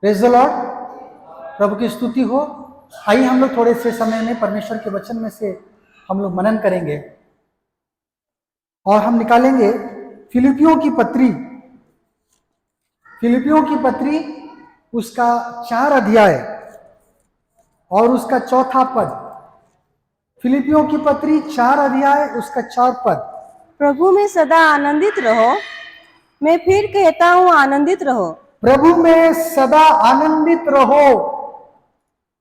Praise the Lord. प्रभु की स्तुति हो। आइए हम लोग थोड़े से समय में परमेश्वर के वचन में से हम लोग मनन करेंगे और हम निकालेंगे फिलिपियों की पत्री। फिलिपियों की पत्री उसका 4 अध्याय और उसका 4था पद। फिलिपियों की पत्री 4 अध्याय उसका 4 पद। प्रभु में सदा आनंदित रहो। मैं फिर कहता हूँ आनंदित रहो। प्रभु में सदा आनंदित रहो।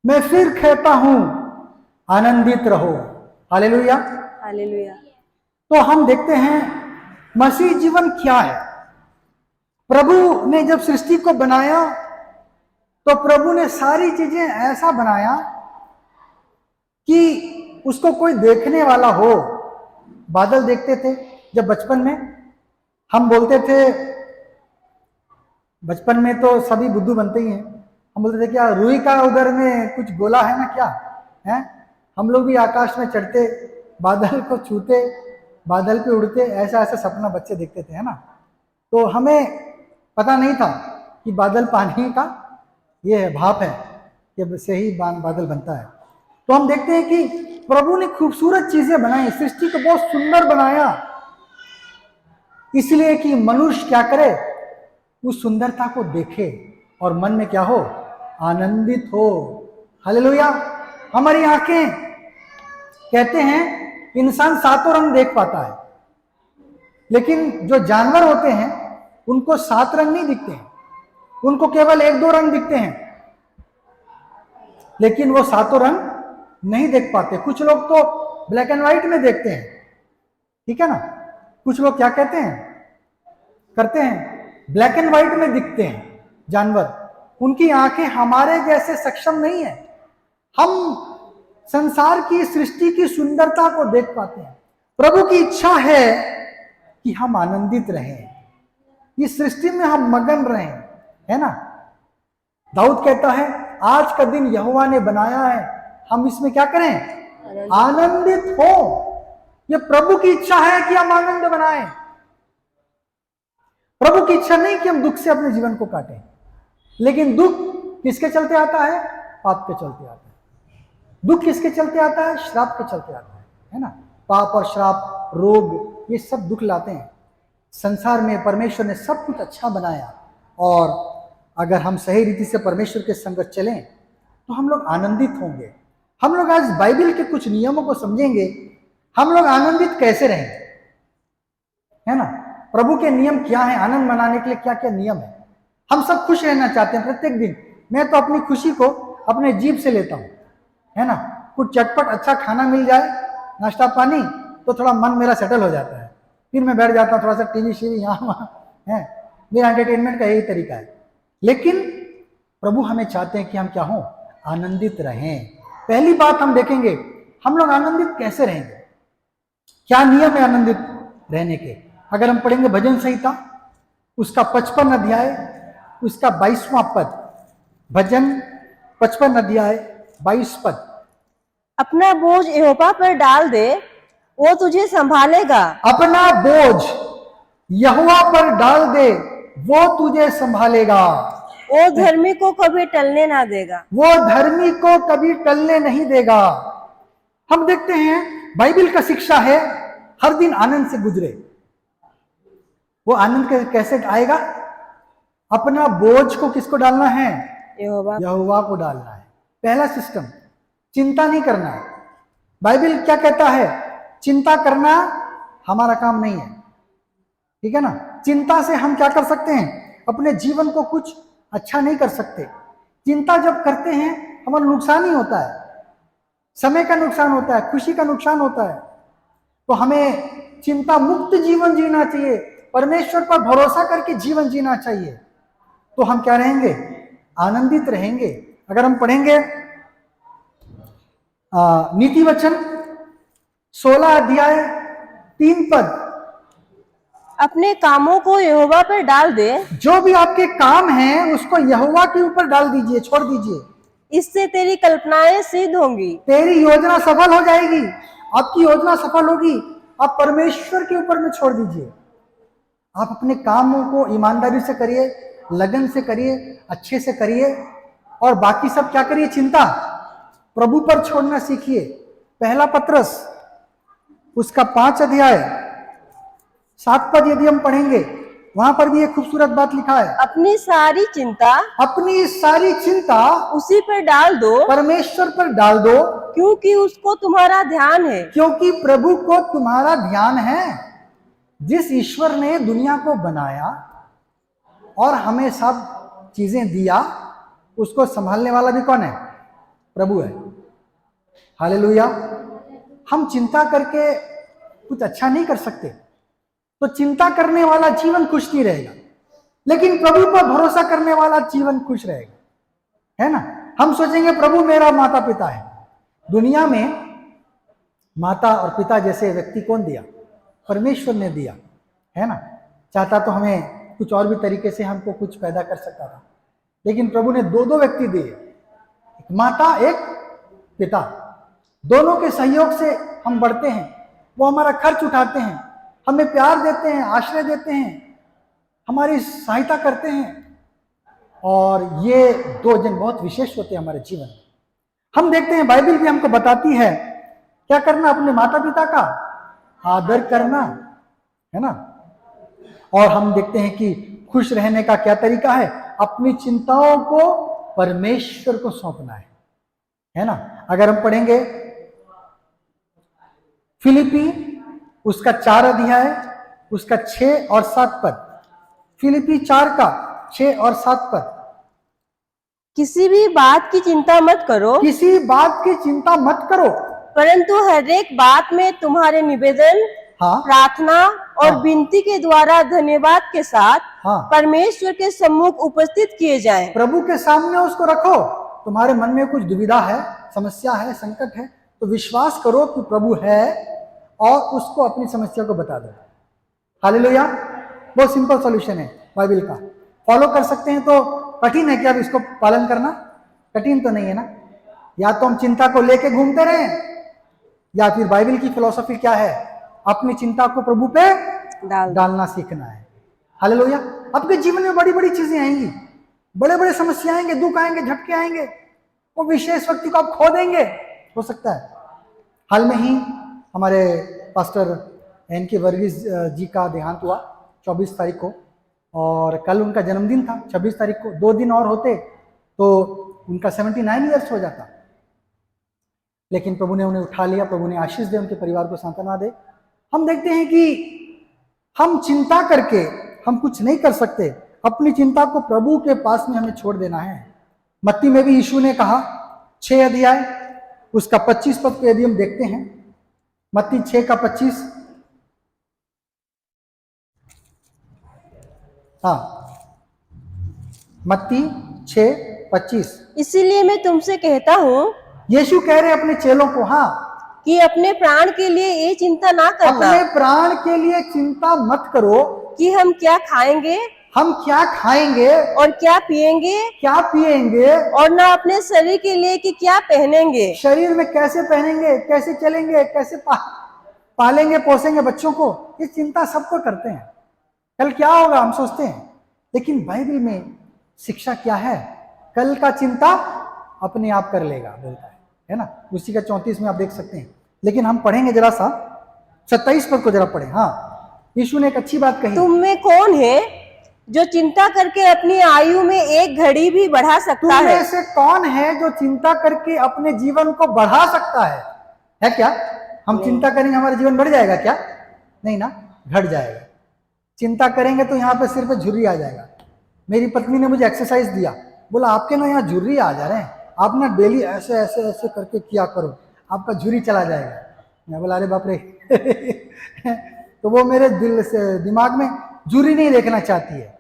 मैं फिर कहता हूं आनंदित रहो। हालेलुया। हालेलुया। तो हम देखते हैं मसीह जीवन क्या है। प्रभु ने जब सृष्टि को बनाया तो प्रभु ने सारी चीजें ऐसा बनाया कि उसको कोई देखने वाला हो। बादल देखते थे जब बचपन में, हम बोलते थे, बचपन में तो सभी बुद्धू बनते ही हैं, हम बोलते थे क्या रुई का उधर में कुछ गोला है ना, क्या है। हम लोग भी आकाश में चढ़ते, बादल को छूते, बादल पे उड़ते, ऐसा ऐसा सपना बच्चे देखते थे, है ना। तो हमें पता नहीं था कि बादल पानी का ये है, भाप है, कि से ही बादल बनता है। तो हम देखते हैं कि प्रभु ने खूबसूरत चीजें बनाई, सृष्टि को बहुत सुंदर बनाया, इसलिए कि मनुष्य क्या करे, उस सुंदरता को देखे और मन में क्या हो, आनंदित हो। हालेलुया। हमारी आंखें, कहते हैं इंसान 7 रंग देख पाता है, लेकिन जो जानवर होते हैं उनको 7 रंग नहीं दिखते हैं, उनको केवल 1-2 रंग दिखते हैं, लेकिन वो 7 रंग नहीं देख पाते। कुछ लोग तो ब्लैक एंड व्हाइट में देखते हैं, ठीक है ना। कुछ लोग क्या कहते हैं, करते हैं, ब्लैक एंड व्हाइट में दिखते हैं जानवर। उनकी आंखें हमारे जैसे सक्षम नहीं है। हम संसार की सृष्टि की सुंदरता को देख पाते हैं। प्रभु की इच्छा है कि हम आनंदित रहें, इस सृष्टि में हम मगन रहें, है ना। दाऊद कहता है आज का दिन यहोवा ने बनाया है, हम इसमें क्या करें, आनंदित हो। यह प्रभु की इच्छा है कि हम आनंद बनाएं। प्रभु की इच्छा नहीं कि हम दुख से अपने जीवन को काटें, लेकिन दुख किसके चलते आता है, पाप के चलते आता है। दुख किसके चलते आता है, श्राप के चलते आता है ना। पाप और श्राप, रोग, ये सब दुख लाते हैं। संसार में परमेश्वर ने सब कुछ अच्छा बनाया, और अगर हम सही रीति से परमेश्वर के संगत चलें तो हम लोग आनंदित होंगे। हम लोग आज बाइबल के कुछ नियमों को समझेंगे, हम लोग आनंदित कैसे रहेंगे, है ना। प्रभु के नियम क्या है, आनंद मनाने के लिए क्या क्या नियम है। हम सब खुश रहना चाहते हैं प्रत्येक दिन। मैं तो अपनी खुशी को अपने जीभ से लेता हूं, है ना। कुछ चटपट अच्छा खाना मिल जाए, नाश्ता पानी, तो थोड़ा मन मेरा सेटल हो जाता है। फिर मैं बैठ जाता हूँ, थोड़ा सा टीवी शीवी यहाँ वहाँ, है। मेरा एंटरटेनमेंट का यही तरीका है। लेकिन प्रभु हमें चाहते हैं कि हम क्या हों, आनंदित रहें। पहली बात हम देखेंगे, हम लोग आनंदित कैसे रहेंगे, क्या नियम है आनंदित रहने के। अगर हम पढ़ेंगे भजन संहिता उसका 55 अध्याय उसका 22वां पद। भजन 55 अध्याय 22 पद। अपना बोझ यहोवा पर डाल दे, वो तुझे संभालेगा। अपना बोझ यहोवा पर डाल दे, वो तुझे संभालेगा। वो धर्मी को कभी टलने ना देगा। वो धर्मी को कभी टलने नहीं देगा। हम देखते हैं बाइबल का शिक्षा है हर दिन आनंद से गुजरे। वो आनंद कैसे आएगा, अपना बोझ को किसको डालना है, यहोवा को डालना है। पहला सिस्टम, चिंता नहीं करना है। बाइबल क्या कहता है, चिंता करना हमारा काम नहीं है, ठीक है ना। चिंता से हम क्या कर सकते हैं, अपने जीवन को कुछ अच्छा नहीं कर सकते। चिंता जब करते हैं हमारा नुकसान ही होता है, समय का नुकसान होता है, खुशी का नुकसान होता है। तो हमें चिंता मुक्त जीवन जीना चाहिए, परमेश्वर पर भरोसा करके जीवन जीना चाहिए, तो हम क्या रहेंगे, आनंदित रहेंगे। अगर हम पढ़ेंगे नीति वचन 16 अध्याय 3 पद। अपने कामों को यहोवा पर डाल दे, जो भी आपके काम हैं उसको यहोवा के ऊपर डाल दीजिए, छोड़ दीजिए। इससे तेरी कल्पनाएं सिद्ध होंगी। तेरी योजना सफल हो जाएगी, आपकी योजना सफल होगी। आप परमेश्वर के ऊपर में छोड़ दीजिए। आप अपने कामों को ईमानदारी से करिए, लगन से करिए, अच्छे से करिए, और बाकी सब क्या करिए, चिंता प्रभु पर छोड़ना सीखिए। पहला पत्रस उसका 5 अध्याय 7 पद यदि हम पढ़ेंगे, वहां पर भी एक खूबसूरत बात लिखा है, अपनी सारी चिंता अपनी सारी चिंता उसी पर डाल दो, परमेश्वर पर डाल दो, क्योंकि उसको तुम्हारा ध्यान है। क्योंकि प्रभु को तुम्हारा ध्यान है। जिस ईश्वर ने दुनिया को बनाया और हमें सब चीजें दिया, उसको संभालने वाला भी कौन है? प्रभु है। हालेलुया। हम चिंता करके कुछ अच्छा नहीं कर सकते, तो चिंता करने वाला जीवन खुश नहीं रहेगा, लेकिन प्रभु पर भरोसा करने वाला जीवन खुश रहेगा, है ना। हम सोचेंगे प्रभु मेरा माता पिता है। दुनिया में माता और पिता जैसे व्यक्ति कौन दिया? परमेश्वर ने दिया, है ना। चाहता तो हमें कुछ और भी तरीके से हमको कुछ पैदा कर सकता था, लेकिन प्रभु ने दो व्यक्ति दिए, एक माता, एक पिता। दोनों के सहयोग से हम बढ़ते हैं, वो हमारा खर्च उठाते हैं, हमें प्यार देते हैं, आश्रय देते हैं, हमारी सहायता करते हैं, और ये 2 जन बहुत विशेष होते हैं हमारे जीवन में। हम देखते हैं बाइबल भी हमको बताती है क्या करना, अपने माता पिता का आदर करना, है ना। और हम देखते हैं कि खुश रहने का क्या तरीका है, अपनी चिंताओं को परमेश्वर को सौंपना है ना। अगर हम पढ़ेंगे फिलिपी उसका 4 अध्याय उसका 6 और 7 पद, फिलिपी 4 का 6 और 7 पद, किसी भी बात की चिंता मत करो, किसी बात की चिंता मत करो, परंतु हर एक बात में तुम्हारे निवेदन, हाँ प्रार्थना और हाँ। विनती के द्वारा धन्यवाद के साथ हाँ, परमेश्वर के सम्मुख उपस्थित किए जाएं। प्रभु के सामने उसको रखो। तुम्हारे मन में कुछ दुविधा है, समस्या है, संकट है, तो विश्वास करो कि प्रभु है और उसको अपनी समस्या को बता दो। हालेलुया। बहुत सिंपल सॉल्यूशन है बाइबल का, फॉलो कर सकते हैं। तो कठिन है क्या अब इसको पालन करना? कठिन तो नहीं है ना। या तो हम चिंता को लेके घूमते रहें, या फिर बाइबल की फिलॉसफी क्या है, अपनी चिंता को प्रभु पे डालना सीखना है। हालेलुया। आपके जीवन में बड़ी बड़ी चीजें आएंगी, बड़े बड़े समस्या आएंगे, दुख आएंगे, झटके आएंगे, वो विशेष व्यक्ति को आप खो देंगे, हो सकता है। हाल में ही हमारे पास्टर एन.के. वर्गीस जी का देहांत हुआ 24 तारीख को, और कल उनका जन्मदिन था 26 तारीख को। 2 दिन और होते तो उनका 79 ईयर्स हो जाता, लेकिन प्रभु ने उन्हें उठा लिया। प्रभु ने आशीष दे, उनके परिवार को सांत्वना दे। हम देखते हैं कि हम चिंता करके हम कुछ नहीं कर सकते, अपनी चिंता को प्रभु के पास में हमें छोड़ देना है। मत्ती में भी यीशु ने कहा 6 अध्याय उसका 25 पद को यदि हम देखते हैं, मत्ती 6 का 25, हाँ मत्ती 6:25, इसीलिए मैं तुमसे कहता हूँ यीशु कह रहे अपने चेलों को, हाँ, कि अपने प्राण के लिए ये चिंता ना करना अपने प्राण के लिए चिंता मत करो कि हम क्या खाएंगे, हम क्या खाएंगे और क्या पिएंगे, क्या पिएंगे, और ना अपने शरीर के लिए कि क्या पहनेंगे। शरीर में कैसे पहनेंगे, कैसे चलेंगे, कैसे पालेंगे पोसेंगे बच्चों को। ये चिंता सबको करते हैं, कल क्या होगा हम सोचते हैं, लेकिन बाइबल में शिक्षा क्या है? कल का चिंता अपने आप कर लेगा बोलता है ना। उसी का 34 में आप देख सकते हैं। लेकिन हम पढ़ेंगे जरा सा 27 पद को जरा पढ़े। हाँ, यीशु ने एक अच्छी बात कही, तुम में कौन है जो चिंता करके अपनी आयु में एक घड़ी भी बढ़ा सकता तुम है? में से कौन है जो चिंता करके अपने जीवन को बढ़ा सकता है क्या? हम चिंता करेंगे हमारा जीवन बढ़ जाएगा क्या? नहीं ना, घट जाएगा। चिंता करेंगे तो यहाँ पे सिर पे झुर्री आ जाएगा। मेरी पत्नी ने मुझे एक्सरसाइज दिया, बोला आपके ना यहाँ झुर्री आ जा रहे हैं, आप ना डेली ऐसे ऐसे ऐसे करके किया करो, आपका झुर्री चला जाएगा। मैं बोला अरे बाप रे तो वो मेरे दिल से दिमाग में झुर्री नहीं देखना चाहती है।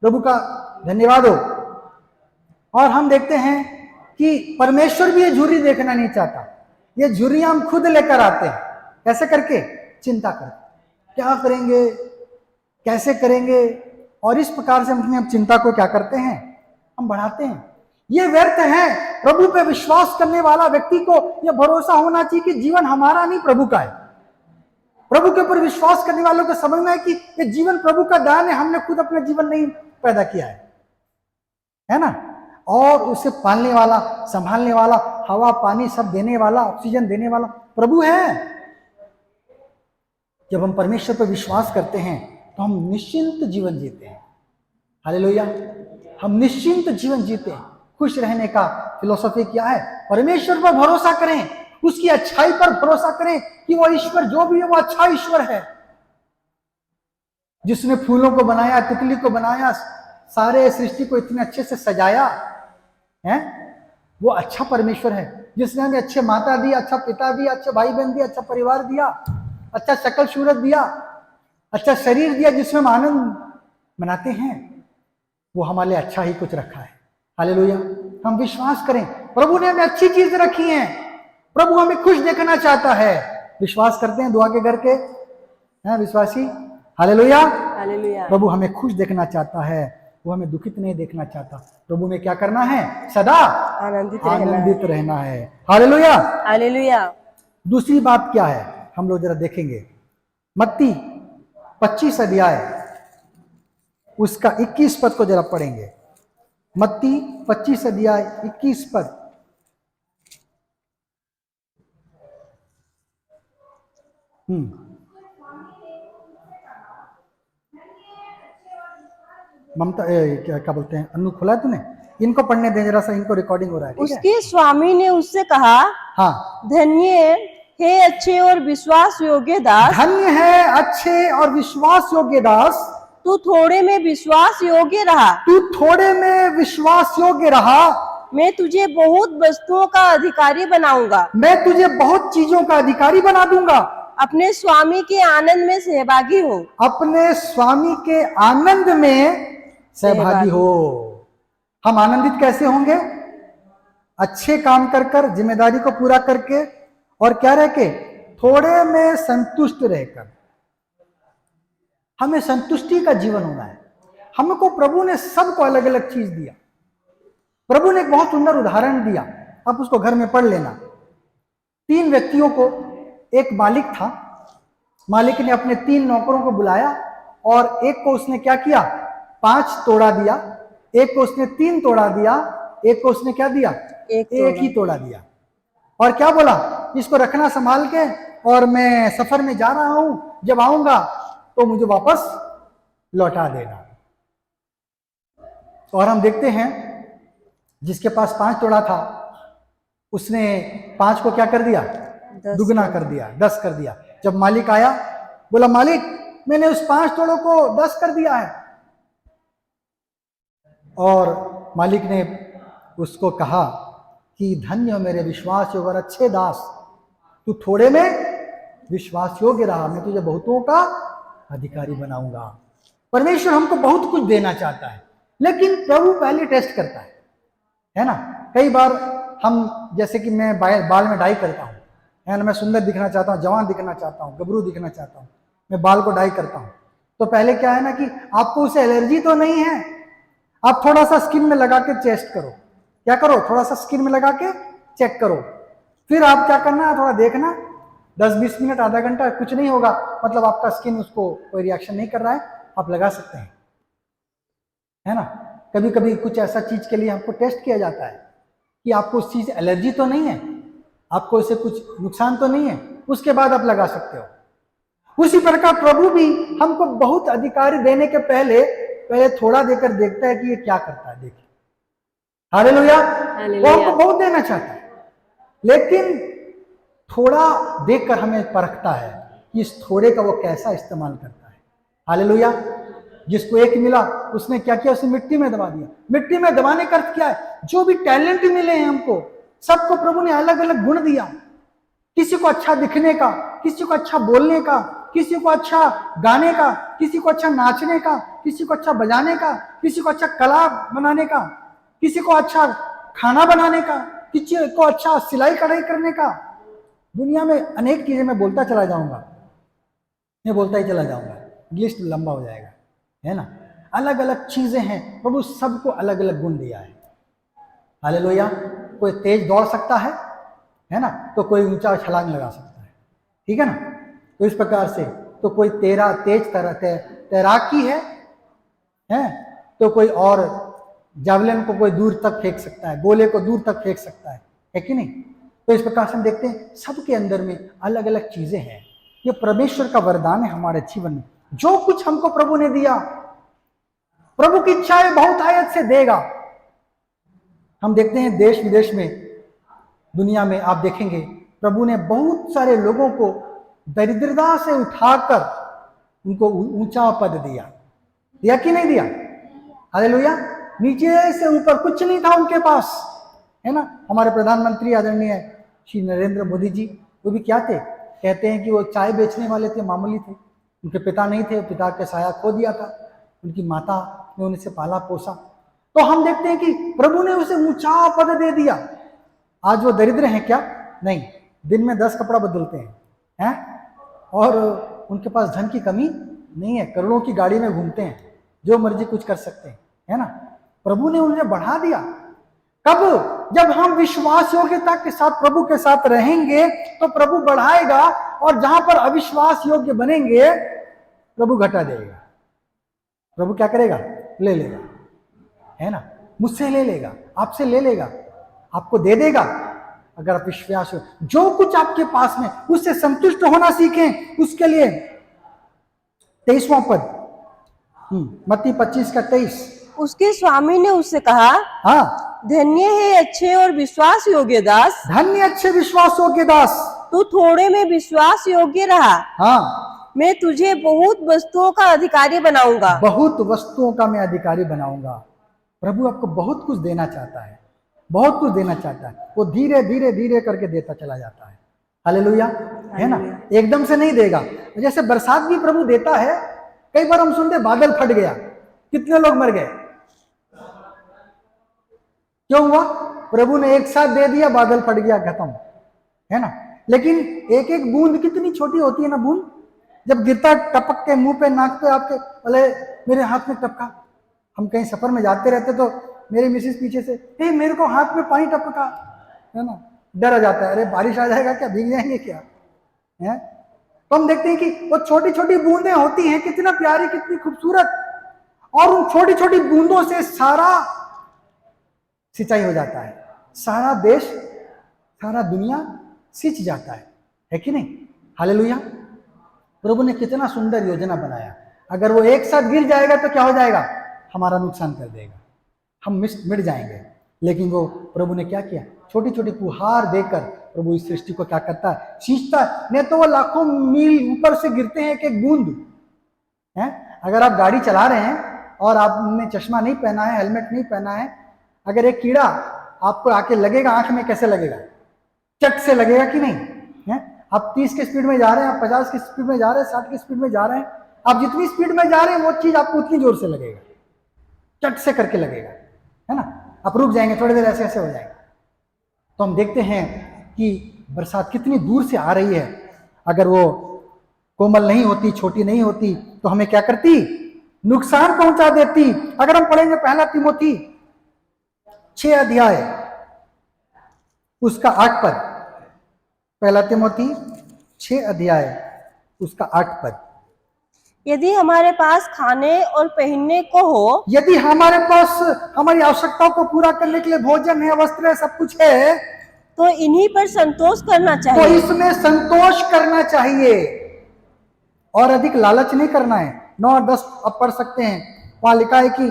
प्रभु का धन्यवाद हो। और हम देखते हैं कि परमेश्वर भी ये झुर्री देखना नहीं चाहता। ये झुर्री हम खुद लेकर आते हैं, कैसे करके? चिंता करके, क्या करेंगे, कैसे करेंगे, और इस प्रकार से हम अपनी चिंता को क्या करते हैं, हम बढ़ाते हैं। ये व्यर्थ है। प्रभु पे विश्वास करने वाला व्यक्ति को यह भरोसा होना चाहिए कि जीवन हमारा नहीं प्रभु का है। प्रभु के ऊपर विश्वास करने वालों को समझना है कि ये जीवन प्रभु का दान है, हमने खुद अपना जीवन नहीं पैदा किया है ना, और उसे पालने वाला, संभालने वाला, हवा पानी सब देने वाला, ऑक्सीजन देने वाला प्रभु है। जब हम परमेश्वर पर विश्वास करते हैं तो हम निश्चिंत जीवन जीते हैं। हालेलुया, हम निश्चिंत जीवन जीते हैं। खुश रहने का फिलॉसफी क्या है? परमेश्वर पर भरोसा करें, उसकी अच्छाई पर भरोसा करें कि वो ईश्वर जो भी है वो अच्छा ईश्वर है। जिसने फूलों को बनाया, तितली को बनाया, सारे सृष्टि को इतने अच्छे से सजाया है, वो अच्छा परमेश्वर है। जिसने हमें अच्छे माता दी, अच्छा पिता दिया, अच्छे भाई बहन दिया, अच्छा परिवार दिया, अच्छा शक्ल सूरत दिया, अच्छा शरीर दिया, जिसमें हम आनंद मनाते हैं, वो हमारे लिए अच्छा ही कुछ रखा है। हालेलुया, हम विश्वास करें, प्रभु ने हमें अच्छी चीज रखी है, प्रभु हमें खुश देखना चाहता है। विश्वास करते हैं दुआ के घर के हैं विश्वासी? Hallelujah, hallelujah. प्रभु हमें खुश देखना चाहता है, वो हमें दुखित नहीं देखना चाहता। प्रभु में क्या करना है? सदा आनंदित रहना है। Hallelujah, hallelujah. दूसरी बात क्या है हम लोग जरा देखेंगे। मत्ती 25 अध्याय उसका 21 पद को जरा पढ़ेंगे। मत्ती 25 अध्याय 21 पद। ममता क्या बोलते हैं, अन्नू खुला है तूने? इनको पढ़ने दे जरा सा, इनको रिकॉर्डिंग हो रहा है। ठीक है? उसके स्वामी ने उससे कहा, हाँ, धन्य है अच्छे और विश्वास योग्य दास, धन्य है अच्छे और विश्वास योग्य दास, तू थोड़े में विश्वास योग्य रहा, तू थोड़े में विश्वास योग्य रहा, मैं तुझे बहुत वस्तुओं का अधिकारी बनाऊंगा, मैं तुझे बहुत चीजों का अधिकारी बना दूंगा। अपने स्वामी के आनंद में सहभागी हो। अपने स्वामी के आनंद में सहभागी हो। हम आनंदित कैसे होंगे? अच्छे काम कर कर, जिम्मेदारी को पूरा करके, और क्या रह के? थोड़े में संतुष्ट रहकर। हमें संतुष्टि का जीवन होना है। हमको प्रभु ने सबको अलग अलग चीज दिया। प्रभु ने एक बहुत सुंदर उदाहरण दिया, आप उसको घर में पढ़ लेना। 3 व्यक्तियों को, एक मालिक था, मालिक ने अपने 3 नौकरों को बुलाया और एक को उसने क्या किया? 5 तोड़ा दिया, एक को उसने 3 तोड़ा दिया, एक को उसने क्या दिया? एक ही तोड़ा दिया। और क्या बोला? इसको रखना संभाल के, और मैं सफर में जा रहा हूं, जब आऊंगा तो मुझे वापस लौटा देना। और हम देखते हैं जिसके पास 5 तोड़ा था, उसने 5 को क्या कर दिया? दुगना कर दिया, 10 कर दिया। जब मालिक आया, बोला मालिक मैंने उस 5 तोड़ों को 10 कर दिया है। और मालिक ने उसको कहा कि धन्य हो मेरे विश्वास योग्य और अच्छे दास, तू थोड़े में विश्वास योग्य रहा, मैं तुझे बहुतों का अधिकारी बनाऊंगा। परमेश्वर हमको बहुत कुछ देना चाहता है, लेकिन प्रभु पहले टेस्ट करता है ना। कई बार हम, जैसे कि मैं बाल में डाई करता हूँ, है ना, मैं सुंदर दिखना चाहता हूँ, जवान दिखना चाहता हूँ, गबरू दिखना चाहता हूँ, मैं बाल को डाई करता हूँ। तो पहले क्या है ना कि आपको उसे एलर्जी तो नहीं है, आप थोड़ा सा स्किन में लगा के टेस्ट करो। क्या करो? थोड़ा सा स्किन में लगा के चेक करो। फिर आप क्या करना है, थोड़ा देखना, 10-20 मिनट, आधा घंटा, कुछ नहीं होगा, मतलब आपका स्किन उसको कोई रिएक्शन नहीं कर रहा है, आप लगा सकते हैं, है ना। कभी कभी कुछ ऐसा चीज के लिए हमको टेस्ट किया जाता है कि आपको उस चीज एलर्जी तो नहीं है, आपको इससे कुछ नुकसान तो नहीं है, उसके बाद आप लगा सकते हो। उसी प्रकार प्रभु भी हमको बहुत अधिकारी देने के पहले थोड़ा देकर देखता है कि ये क्या करता है। देखिए, हालेलुया, वो हमको बहुत देना चाहता है, लेकिन थोड़ा देखकर हमें परखता है कि इस थोड़े का वो कैसा इस्तेमाल करता है। हालेलुया, जिसको 1 मिला उसने क्या किया? उसे मिट्टी में दबा दिया। मिट्टी में दबाने का अर्थ क्या है? जो भी टैलेंट मिले हैं हमको, सबको प्रभु ने अलग अलग गुण दिया। किसी को अच्छा दिखने का, किसी को अच्छा बोलने का, किसी को अच्छा गाने का, किसी को अच्छा नाचने का, किसी को अच्छा बजाने का, किसी को अच्छा कला बनाने का, किसी को अच्छा खाना बनाने का, किसी को अच्छा सिलाई कढ़ाई करने का। दुनिया में अनेक चीजें मैं बोलता चला जाऊंगा, मैं बोलता ही चला जाऊंगा, लिस्ट लंबा हो जाएगा, है ना। अलग अलग चीजें हैं, प्रभु सबको अलग अलग गुण दिया है। हालेलुया, कोई तेज दौड़ सकता है ना, तो कोई ऊंचा छलांग लगा सकता है, ठीक है ना। तो इस प्रकार से तो कोई तेज तैराकी है, तो कोई और जावलिन को कोई दूर तक फेंक सकता है, गोले को दूर तक फेंक सकता है कि नहीं? तो इस प्रकार से हम देखते हैं सबके अंदर में अलग अलग चीजें हैं। ये परमेश्वर का वरदान है हमारे जीवन में। जो कुछ हमको प्रभु ने दिया, प्रभु की इच्छा है बहुत आयत से देगा। हम देखते हैं देश विदेश में, दुनिया में आप देखेंगे प्रभु ने बहुत सारे लोगों को दरिद्रता से उठाकर उनको ऊंचा पद दिया कि नहीं दिया? हालेलुया। नीचे से ऊपर कुछ नहीं था उनके पास, है ना। हमारे प्रधानमंत्री आदरणीय श्री नरेंद्र मोदी जी, वो भी क्या थे? कहते हैं कि वो चाय बेचने वाले थे, मामूली थे। उनके पिता नहीं थे, पिता के साया खो दिया था, उनकी माता ने उनसे पाला पोसा। तो हम देखते हैं कि प्रभु ने उसे ऊंचा पद दे दिया। आज वो दरिद्र हैं क्या? नहीं, दिन में 10 कपड़ा बदलते हैं और उनके पास धन की कमी नहीं है, करोड़ों की गाड़ी में घूमते हैं, जो मर्जी कुछ कर सकते हैं, है ना। प्रभु ने उन्हें बढ़ा दिया। कब? जब हम विश्वास योग्यता के साथ प्रभु के साथ रहेंगे तो प्रभु बढ़ाएगा, और जहां पर अविश्वास योग्य बनेंगे प्रभु घटा देगा। प्रभु क्या करेगा? ले लेगा, है ना। मुझसे ले लेगा, आपसे ले लेगा, आपको दे देगा अगर आप विश्वास हो। जो कुछ आपके पास में उससे संतुष्ट होना सीखें। उसके लिए 23वां पद, मत्ती 25:23। उसके स्वामी ने उससे कहा, हाँ, धन्य है अच्छे और विश्वास योग्य दास, धन्य अच्छे विश्वास योग्य दास, तू थोड़े में विश्वास योग्य रहा, हाँ, मैं तुझे बहुत वस्तुओं का अधिकारी बनाऊंगा। बहुत वस्तुओं का मैं अधिकारी बनाऊंगा। प्रभु आपको बहुत कुछ देना चाहता है, बहुत कुछ देना चाहता है। वो धीरे धीरे धीरे करके देता चला जाता है। हालेलुया, है ना। एकदम से नहीं देगा। जैसे बरसात भी प्रभु देता है। कई बार हम सुनते बादल फट गया, कितने लोग मर गए? क्यों हुआ? प्रभु ने एक साथ दे दिया, बादल फट गया, खत्म, है ना। लेकिन एक एक बूंद कितनी छोटी होती है ना, बूंद जब गिरता टपक के मुंह पे, नाक पे आपके, बोले मेरे हाथ में टपका। हम कहीं सफर में जाते रहते तो मेरी मिसेस पीछे से, हे मेरे को हाथ में पानी टपका, है ना। डर आ जाता है, अरे बारिश आ जाएगा क्या, भीग जाएंगे क्या, है। तो हम देखते हैं कि वो छोटी छोटी बूंदें होती हैं, कितना प्यारी, कितनी खूबसूरत, और उन छोटी छोटी बूंदों से सारा सिंचाई हो जाता है, सारा देश, सारा दुनिया सिंच जाता है कि नहीं? हालेलुया। प्रभु ने कितना सुंदर योजना बनाया। अगर वो एक साथ गिर जाएगा तो क्या हो जाएगा? हमारा नुकसान कर देगा, हम मिट जाएंगे। लेकिन वो प्रभु ने क्या किया? छोटी छोटी फुहार देकर प्रभु इस सृष्टि को क्या करता है? सींचता है। नहीं तो वो लाखों मील ऊपर से गिरते हैं, एक एक बूंद है। अगर आप गाड़ी चला रहे हैं और आपने चश्मा नहीं पहना है, हेलमेट नहीं पहना है, अगर एक कीड़ा आपको आके लगेगा आंख में, कैसे लगेगा? चट से लगेगा कि नहीं, है। आप 30 की स्पीड में जा रहे हैं, आप 50 की स्पीड में जा रहे हैं, 60 की स्पीड में जा रहे हैं, आप जितनी स्पीड में जा रहे हैं वो चीज आपको उतनी जोर से लगेगा, चट से करके लगेगा, है ना। आप रुक जाएंगे, थोड़ी देर ऐसे ऐसे हो जाएगा। तो हम देखते हैं कि बरसात कितनी दूर से आ रही है। अगर वो कोमल नहीं होती, छोटी नहीं होती, तो हमें क्या करती? नुकसान पहुंचा देती। अगर हम पढ़ेंगे 1 तिमोथी 6 अध्याय उसका 8 पद, 1 तिमोथी 6 अध्याय उसका 8 पद। यदि हमारे पास खाने और पहनने को हो, यदि हमारे पास हमारी आवश्यकताओं को पूरा करने के लिए भोजन है, वस्त्र है, सब कुछ है, तो इन्हीं पर संतोष करना तो चाहिए। इसमें संतोष करना चाहिए और अधिक लालच नहीं करना है। 9 और 10 अब पढ़ सकते हैं, वहां लिखा है कि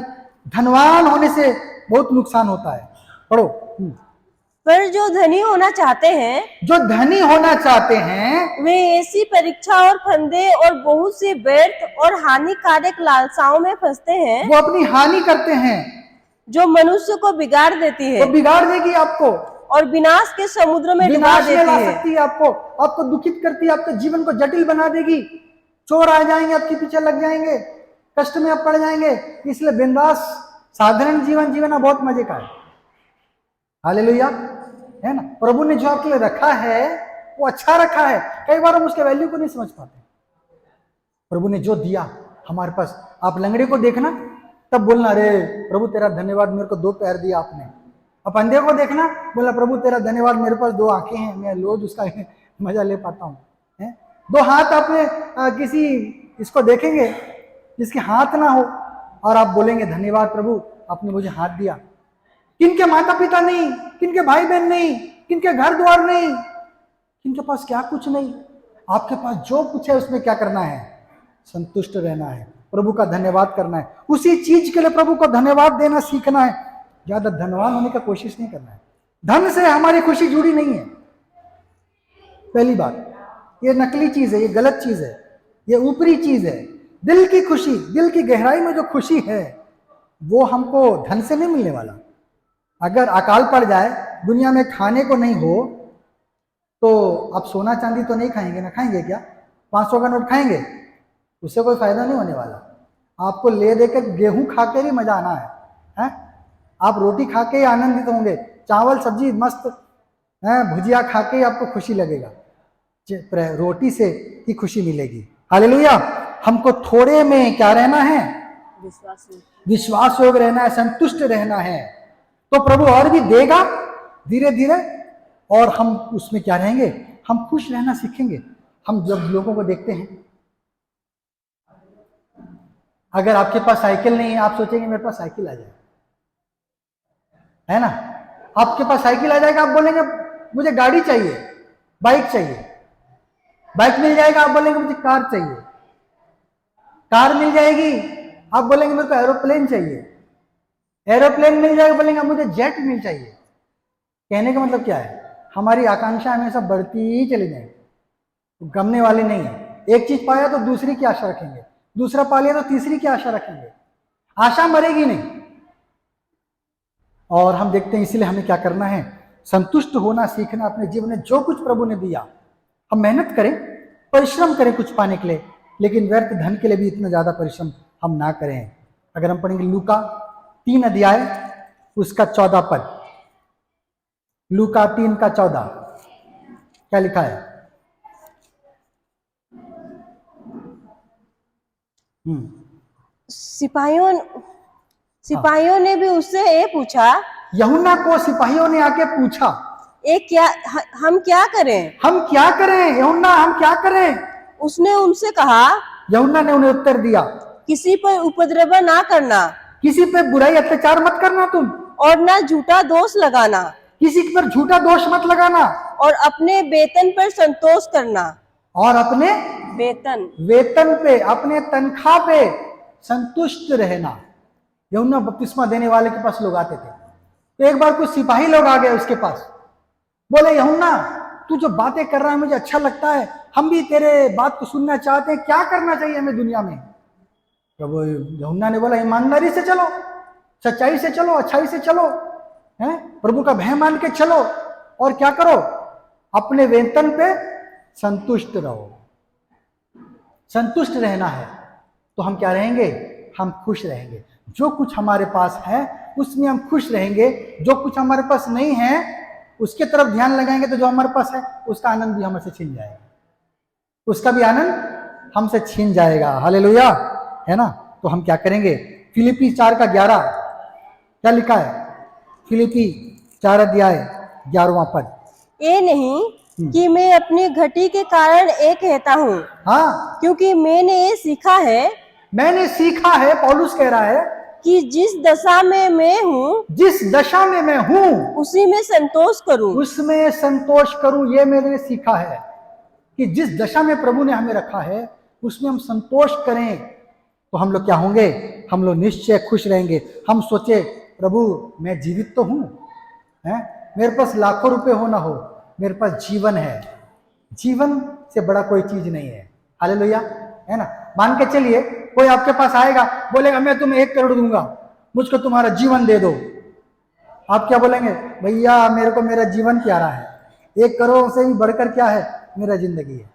धनवान होने से बहुत नुकसान होता है। पढ़ो। पर जो धनी होना चाहते हैं, जो धनी होना चाहते हैं, वे ऐसी परीक्षा और फंदे और बहुत सी व्यर्थ और हानिकारक लालसाओं में फंसते हैं, वो अपनी हानि करते हैं, जो मनुष्य को बिगाड़ देती है वो बिगाड़ देगी आपको, और विनाश के समुद्र में डुबा विनाश में देती ला है। सकती है आपको, आपको दुखित करती है, आपके जीवन को जटिल बना देगी। चोर आ जाएंगे, आपके पीछे लग जाएंगे, कष्ट में आप पड़ जाएंगे। इसलिए बिंदास साधारण जीवन जीना बहुत मजे का है। हालेलुया, है ना। प्रभु ने जो आपके लिए रखा है वो अच्छा रखा है। कई बार हम उसके वैल्यू को नहीं समझ पाते। प्रभु ने जो दिया हमारे पास, आप लंगड़े को देखना तब बोलना, अरे प्रभु तेरा धन्यवाद, मेरे को 2 पैर दिया आपने। अब अंधे को देखना, बोला प्रभु तेरा धन्यवाद, मेरे पास 2 आंखें हैं, मैं रोज उसका मजा ले पाता हूँ। 2 हाथ आपने किसी इसको देखेंगे जिसके हाथ ना हो, और आप बोलेंगे धन्यवाद प्रभु, आपने मुझे हाथ दिया। किनके माता पिता नहीं, किनके भाई बहन नहीं, किनके घर द्वार नहीं, किनके पास क्या कुछ नहीं, आपके पास जो कुछ है उसमें क्या करना है? संतुष्ट रहना है, प्रभु का धन्यवाद करना है। उसी चीज के लिए प्रभु को धन्यवाद देना सीखना है। ज्यादा धनवान होने की कोशिश नहीं करना है। धन से हमारी खुशी जुड़ी नहीं है। पहली बात, ये नकली चीज है, ये गलत चीज है, ये ऊपरी चीज है। दिल की खुशी, दिल की गहराई में जो खुशी है वो हमको धन से नहीं मिलने वाला। अगर अकाल पड़ जाए, दुनिया में खाने को नहीं हो, तो आप सोना चांदी तो नहीं खाएंगे ना? खाएंगे क्या? 500 का नोट खाएंगे? उससे कोई फायदा नहीं होने वाला। आपको ले देकर गेहूं खा के ही मजा आना है? आप रोटी खा के ही आनंदित होंगे, चावल सब्जी मस्त है, भुजिया खा के ही आपको खुशी लगेगा। रोटी से ही खुशी मिलेगी। हालेलुया। हमको थोड़े में क्या रहना है? विश्वास योग रहना है, संतुष्ट रहना है। तो प्रभु और भी देगा धीरे धीरे, और हम उसमें क्या रहेंगे? हम खुश रहना सीखेंगे। हम जब लोगों को देखते हैं, अगर आपके पास साइकिल नहीं है, आप सोचेंगे मेरे पास साइकिल आ जाए, है ना? आपके पास साइकिल आ जाएगा, आप बोलेंगे मुझे गाड़ी चाहिए, बाइक चाहिए। बाइक मिल जाएगा, आप बोलेंगे मुझे कार चाहिए। कार मिल जाएगी, आप बोलेंगे मेरे को एरोप्लेन चाहिए। एरोप्लेन मिल जाएगा, बोलेंगे मुझे जेट मिल चाहिए। कहने का मतलब क्या है? हमारी आकांक्षा हमेशा बढ़ती ही चली जाएगी, तो गमने वाली नहीं है। एक चीज पाया तो दूसरी की आशा रखेंगे, दूसरा पा लिया तो तीसरी की आशा रखेंगे। आशा मरेगी नहीं। और हम देखते हैं, इसीलिए हमें क्या करना है? संतुष्ट होना सीखना। अपने जीवन में जो कुछ प्रभु ने दिया, हम मेहनत करें, परिश्रम करें कुछ पाने के लिए, लेकिन व्यर्थ धन के लिए भी इतना ज्यादा परिश्रम हम ना करें। अगर हम पढ़ेंगे लूका 3 अध्याय उसका 14 पद, लूका 3 का 14, क्या लिखा है? सिपाहियों ने भी उससे ये पूछा, यूहन्ना को सिपाहियों ने आके पूछा, हम क्या करें? हम क्या करें यूहन्ना, हम क्या करें? उसने उनसे कहा, यूहन्ना ने उन्हें उत्तर दिया, किसी पर उपद्रव ना करना, किसी पे बुराई अत्याचार मत करना तुम, और ना झूठा दोष लगाना, किसी पर झूठा दोष मत लगाना, और अपने वेतन पर संतोष करना। और अपने वेतन पे, अपने तनख्वाह पे संतुष्ट रहना। यूहन्ना बपतिस्मा देने वाले के पास लोग आते थे, तो एक बार कुछ सिपाही लोग आ गए उसके पास, बोले यूहन्ना तू जो बातें कर रहा है मुझे अच्छा लगता है, हम भी तेरे बात को सुनना चाहते हैं, क्या करना चाहिए हमें दुनिया में? प्रभु यूहन्ना ने बोला, ईमानदारी से चलो, सच्चाई से चलो, अच्छाई से चलो, हैं? प्रभु का भय मान के चलो, और क्या करो? अपने वेतन पे संतुष्ट रहो। संतुष्ट रहना है तो हम क्या रहेंगे? हम खुश रहेंगे। जो कुछ हमारे पास है उसमें हम खुश रहेंगे। जो कुछ हमारे पास नहीं है उसके तरफ ध्यान लगाएंगे तो जो हमारे पास है उसका आनंद भी हमसे छीन जाएगा, उसका भी आनंद हमसे छीन जाएगा। हालेलुया, है ना? तो हम क्या करेंगे? फिलिपी 4 का 11 क्या लिखा है? फिलिपी 4 अध्याय 11वां पद। ये नहीं कि मैं अपनी घटी के कारण ये कहता हूँ, हाँ, क्योंकि मैंने ये सीखा है, पौलुस कह रहा है कि जिस दशा में मैं हूँ उसी में संतोष करूं। उसमें संतोष करूं, ये मैंने सीखा है कि जिस दशा में प्रभु ने हमें रखा है उसमें हम संतोष करें, तो हम लोग क्या होंगे? हम लोग निश्चय खुश रहेंगे। हम सोचे प्रभु मैं जीवित तो हूं, मेरे पास लाखों रुपए हो ना हो, मेरे पास जीवन है। जीवन से बड़ा कोई चीज नहीं है। हालेलुया, है ना? मान के चलिए कोई आपके पास आएगा, बोलेगा मैं तुम्हें 1 करोड़ दूंगा, मुझको तुम्हारा जीवन दे दो। आप क्या बोलेंगे? भैया मेरे को मेरा जीवन प्यारा है, 1 करोड़ से भी बढ़कर क्या है? मेरा जिंदगी है।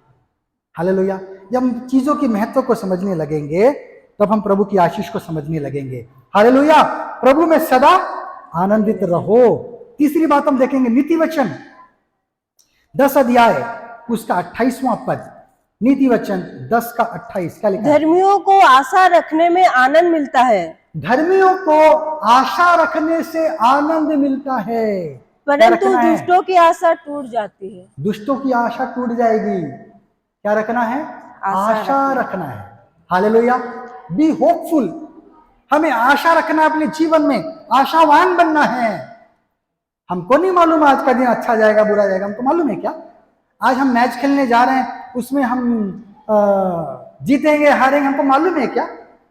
हालेलुया। जब हम चीजों की महत्व को समझने लगेंगे तब हम प्रभु की आशीष को समझने लगेंगे। हालेलुया। प्रभु में सदा आनंदित रहो। तीसरी बात हम देखेंगे, नीति वचन 10 अध्याय उसका 28वां पद। नीति वचन 10 का 28 क्या लिखा है? धर्मियों को आशा रखने में आनंद मिलता है, धर्मियों को आशा रखने से आनंद मिलता है, परंतु दुष्टों की आशा टूट जाती है। दुष्टों की आशा टूट जाएगी। क्या रखना है? आशा रखना है। हालेलुया। Be hopeful. हमें आशा रखना है अपने जीवन में, आशावान बनना है। हमको नहीं मालूम आज का दिन अच्छा जाएगा बुरा जाएगा, हमको मालूम है क्या? आज हम मैच खेलने जा रहे हैं, उसमें हम जीतेंगे हारेंगे, हमको मालूम है क्या?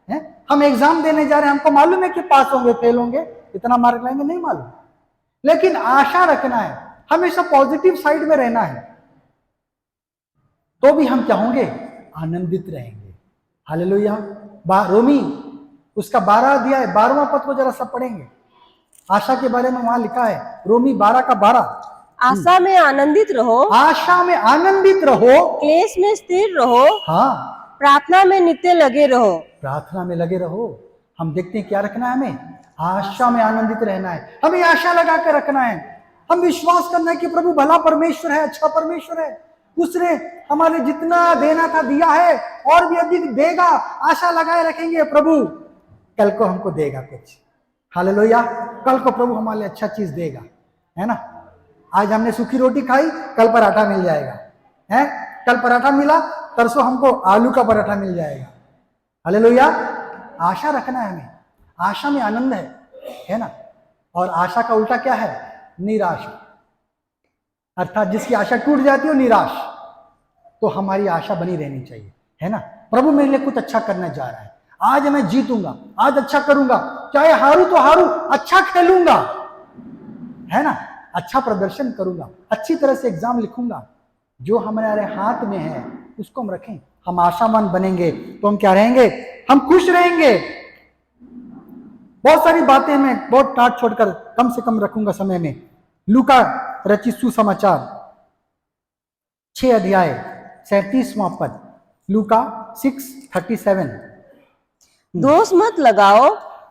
है? हम एग्जाम देने जा रहे हैं, हमको मालूम है कि पास होंगे फेल होंगे, इतना मार्क लाएंगे, नहीं मालूम। लेकिन आशा रखना है, हमेशा पॉजिटिव साइड में रहना है, तो भी हम क्या होंगे? आनंदित रहेंगे। हालेलुया। रोमी उसका 12 अध्याय 12वां पद को जरा सब पढ़ेंगे। आशा के बारे में वहां लिखा है, रोमी 12 का 12। आशा में आनंदित रहो, आशा में आनंदित रहो, क्लेश में स्थिर रहो, हाँ, प्रार्थना में नित्य लगे रहो। प्रार्थना में लगे रहो। हम देखते हैं क्या रखना है हमें? आशा में आनंदित रहना है, हमें आशा लगा कर रखना है। हम विश्वास करना है कि प्रभु भला परमेश्वर है, अच्छा परमेश्वर है, उसने हमारे जितना देना था दिया है और भी अधिक देगा। आशा लगाए रखेंगे, प्रभु कल को हमको देगा कुछ। हालेलुया। कल को प्रभु हमारे लिए अच्छा चीज देगा, है ना? आज हमने सूखी रोटी खाई, कल पराठा मिल जाएगा, है? कल पराठा मिला, परसों हमको आलू का पराठा मिल जाएगा। हालेलुया। आशा रखना है हमें, आशा में आनंद है ना? और आशा का उल्टा क्या है? निराशा। अर्थात जिसकी आशा टूट जाती है निराश। तो हमारी आशा बनी रहनी चाहिए, है ना? प्रभु मेरे लिए कुछ अच्छा करने जा रहा है, आज मैं जीतूंगा, आज अच्छा करूंगा, चाहे हारू तो हारू, अच्छा खेलूंगा, है ना? अच्छा प्रदर्शन करूंगा, अच्छी तरह से एग्जाम लिखूंगा। जो हमारे हाथ में है उसको हम रखें, हम आशावान बनेंगे तो हम क्या रहेंगे? हम खुश रहेंगे। बहुत सारी बातें मैं बहुत टाट छोड़कर कम से कम रखूंगा समय में। लूका रचित सुसमाचार 6 अध्याय 37वां पद, लूका 6:37। दोष मत लगाओ,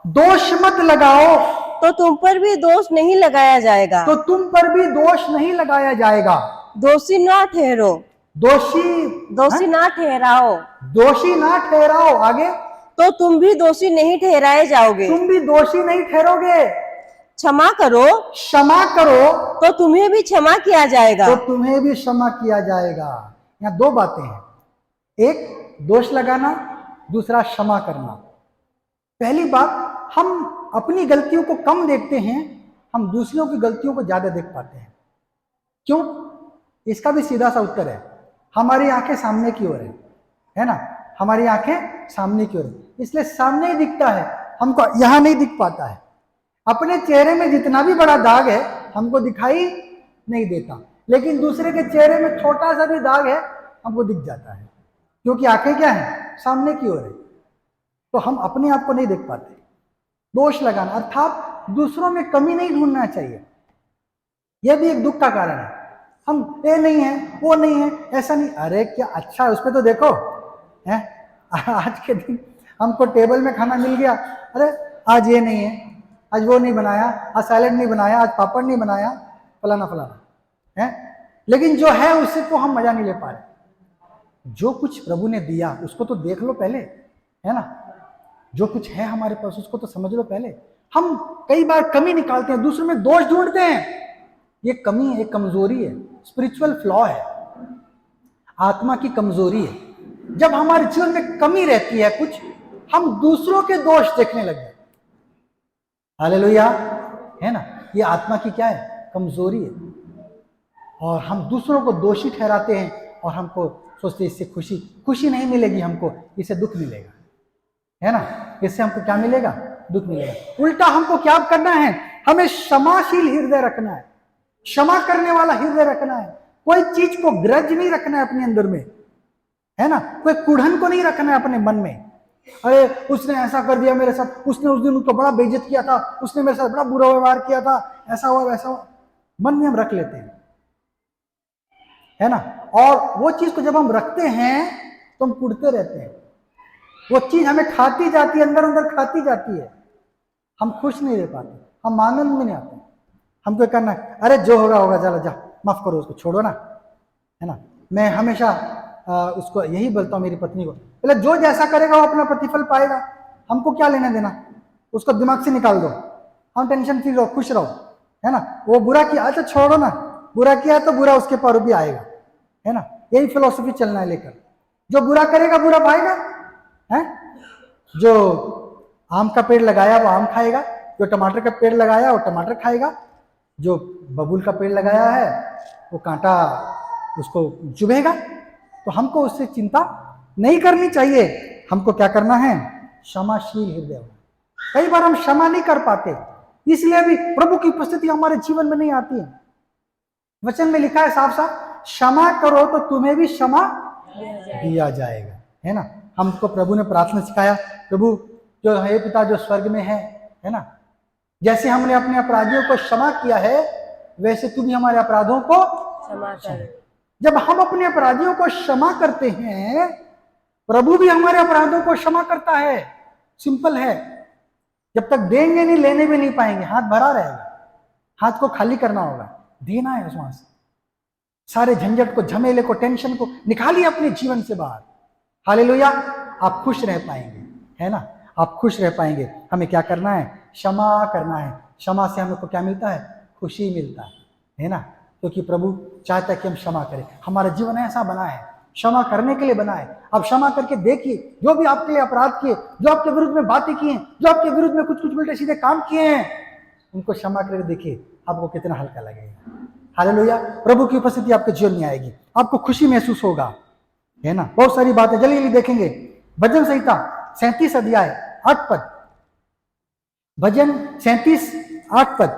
दोष मत लगाओ तो तुम पर भी दोष नहीं लगाया जाएगा, तो तुम पर भी दोष नहीं लगाया जाएगा। दोषी ना ठहरो, दोषी ना ठहराओ, दोषी ना ठहराओ। आगे, तो तुम भी दोषी नहीं ठहराए जाओगे। तुम भी दोषी नहीं ठहरोगे। क्षमा करो, क्षमा करो तो तुम्हें भी क्षमा किया जाएगा। तो तुम्हें भी क्षमा किया जाएगा। यहाँ दो बातें हैं, एक दोष लगाना, दूसरा क्षमा करना। पहली बात, हम अपनी गलतियों को कम देखते हैं, हम दूसरों की गलतियों को ज्यादा देख पाते हैं। क्यों? इसका भी सीधा सा उत्तर है, हमारी आंखें सामने की ओर है ना? हमारी आंखें सामने की ओर है, इसलिए सामने ही दिखता है, हमको यहां नहीं दिख पाता है। अपने चेहरे में जितना भी बड़ा दाग है हमको दिखाई नहीं देता, लेकिन दूसरे के चेहरे में छोटा सा भी दाग है हमको दिख जाता है, क्योंकि आंखें क्या है? सामने की ओर है। तो हम अपने आप को नहीं देख पाते। दोष लगाना अर्थात दूसरों में कमी नहीं ढूंढना चाहिए, यह भी एक दुख का कारण है। हम ये नहीं है, वो नहीं है, ऐसा नहीं, अरे क्या अच्छा है उसमें तो देखो, है? आज के दिन हमको टेबल में खाना मिल गया, अरे आज ये नहीं है, आज वो नहीं बनाया, आज सैलेड नहीं बनाया, आज पापड़ नहीं बनाया, फलाना फलाना, है? लेकिन जो है उससे तो हम मजा नहीं ले पा रहे। जो कुछ प्रभु ने दिया उसको तो देख लो पहले, है ना? जो कुछ है हमारे पास उसको तो समझ लो पहले। हम कई बार कमी निकालते हैं, दूसरों में दोष ढूंढते हैं। ये कमी है, एक कमजोरी है, स्पिरिचुअल फ्लॉ है, आत्मा की कमजोरी है। जब हमारे जीवन में कमी रहती है कुछ, हम दूसरों के दोष देखने लग जाते। हालेलुया, है ना? ये आत्मा की क्या है? कमजोरी है। और हम दूसरों को दोषी ठहराते हैं और हमको सोचते इससे खुशी नहीं मिलेगी, हमको इससे दुख मिलेगा, है ना? इससे हमको क्या मिलेगा? दुख मिलेगा। उल्टा हमको क्या करना है? हमें क्षमाशील हृदय रखना है, क्षमा करने वाला हृदय रखना है। कोई चीज को ग्रज नहीं रखना है अपने अंदर में, है ना? कोई कुढ़न को नहीं रखना है अपने मन में। अरे उसने ऐसा कर दिया मेरे साथ, उसने उस दिन उसको बड़ा बेइज्जत किया था, उसने मेरे साथ बड़ा बुरा व्यवहार किया था, ऐसा हुआ वैसा हुआ, मन में हम रख लेते हैं, है ना? और वो चीज को जब हम रखते हैं तो हम कुढ़ते रहते हैं। वो चीज हमें खाती जाती है, अंदर अंदर खाती जाती है, हम खुश नहीं रह पाते, हम आनंद में नहीं आते। हमको करना है, अरे जो होगा होगा, चलो जा, माफ करो उसको, छोड़ो ना, है ना? मैं हमेशा उसको यही बोलता हूँ, मेरी पत्नी को, बोले जो जैसा करेगा वो अपना प्रतिफल पाएगा, हमको क्या लेना देना, उसको दिमाग से निकाल दो, हम टेंशन फ्री रहो, खुश रहो, है ना? वो बुरा किया, अच्छा छोड़ो ना, बुरा किया तो बुरा उसके पर भी आएगा, है ना? यही फिलोसफी चलना है लेकर। जो बुरा करेगा बुरा पाएगा, है? जो आम का पेड़ लगाया वो आम खाएगा, जो टमाटर का पेड़ लगाया वो टमाटर खाएगा, जो बबूल का पेड़ लगाया है वो कांटा उसको चुभेगा। तो हमको उससे चिंता नहीं करनी चाहिए। हमको क्या करना है? क्षमाशील हृदय होना। कई बार हम क्षमा नहीं कर पाते, इसलिए भी प्रभु की उपस्थिति हमारे जीवन में नहीं आती है। वचन में लिखा है साफ साफ, क्षमा करो तो तुम्हें भी क्षमा दिया जाएगा, है ना। हमको प्रभु ने प्रार्थना सिखाया, प्रभु जो है पिता जो स्वर्ग में है ना, जैसे हमने अपने अपराधियों को क्षमा किया है वैसे तू भी हमारे अपराधों को क्षमा कर। जब हम अपने अपराधियों को क्षमा करते हैं, प्रभु भी हमारे अपराधों को क्षमा करता है। सिंपल है। जब तक देंगे नहीं, लेने भी नहीं पाएंगे, हाथ भरा रहेगा, हाथ को खाली करना होगा, देना है उसमें से। सारे झंझट को, झमेले को, टेंशन को निकालिए अपने जीवन से बाहर। हालेलुया। आप खुश रह पाएंगे, है ना, आप खुश रह पाएंगे। हमें क्या करना है? क्षमा करना है। क्षमा से हमको क्या मिलता है? खुशी मिलता है ना, क्योंकि प्रभु चाहता है कि हम क्षमा करें। हमारा जीवन ऐसा बना है, क्षमा करने के लिए बना है। अब क्षमा करके देखिए, जो भी आपके लिए अपराध किए, जो आपके विरुद्ध में बातें की हैं, जो आपके विरुद्ध में कुछ कुछ उल्टे सीधे काम किए हैं, उनको क्षमा करके देखिए, आपको कितना हल्का लगेगा। हालेलुया। प्रभु की उपस्थिति आपके जीवन में आएगी, आपको खुशी महसूस होगा, है ना। बहुत सारी बातें जल्दी जल्दी देखेंगे। भजन संहिता 37 अध्याय 8 पद, भजन 37 8 पद,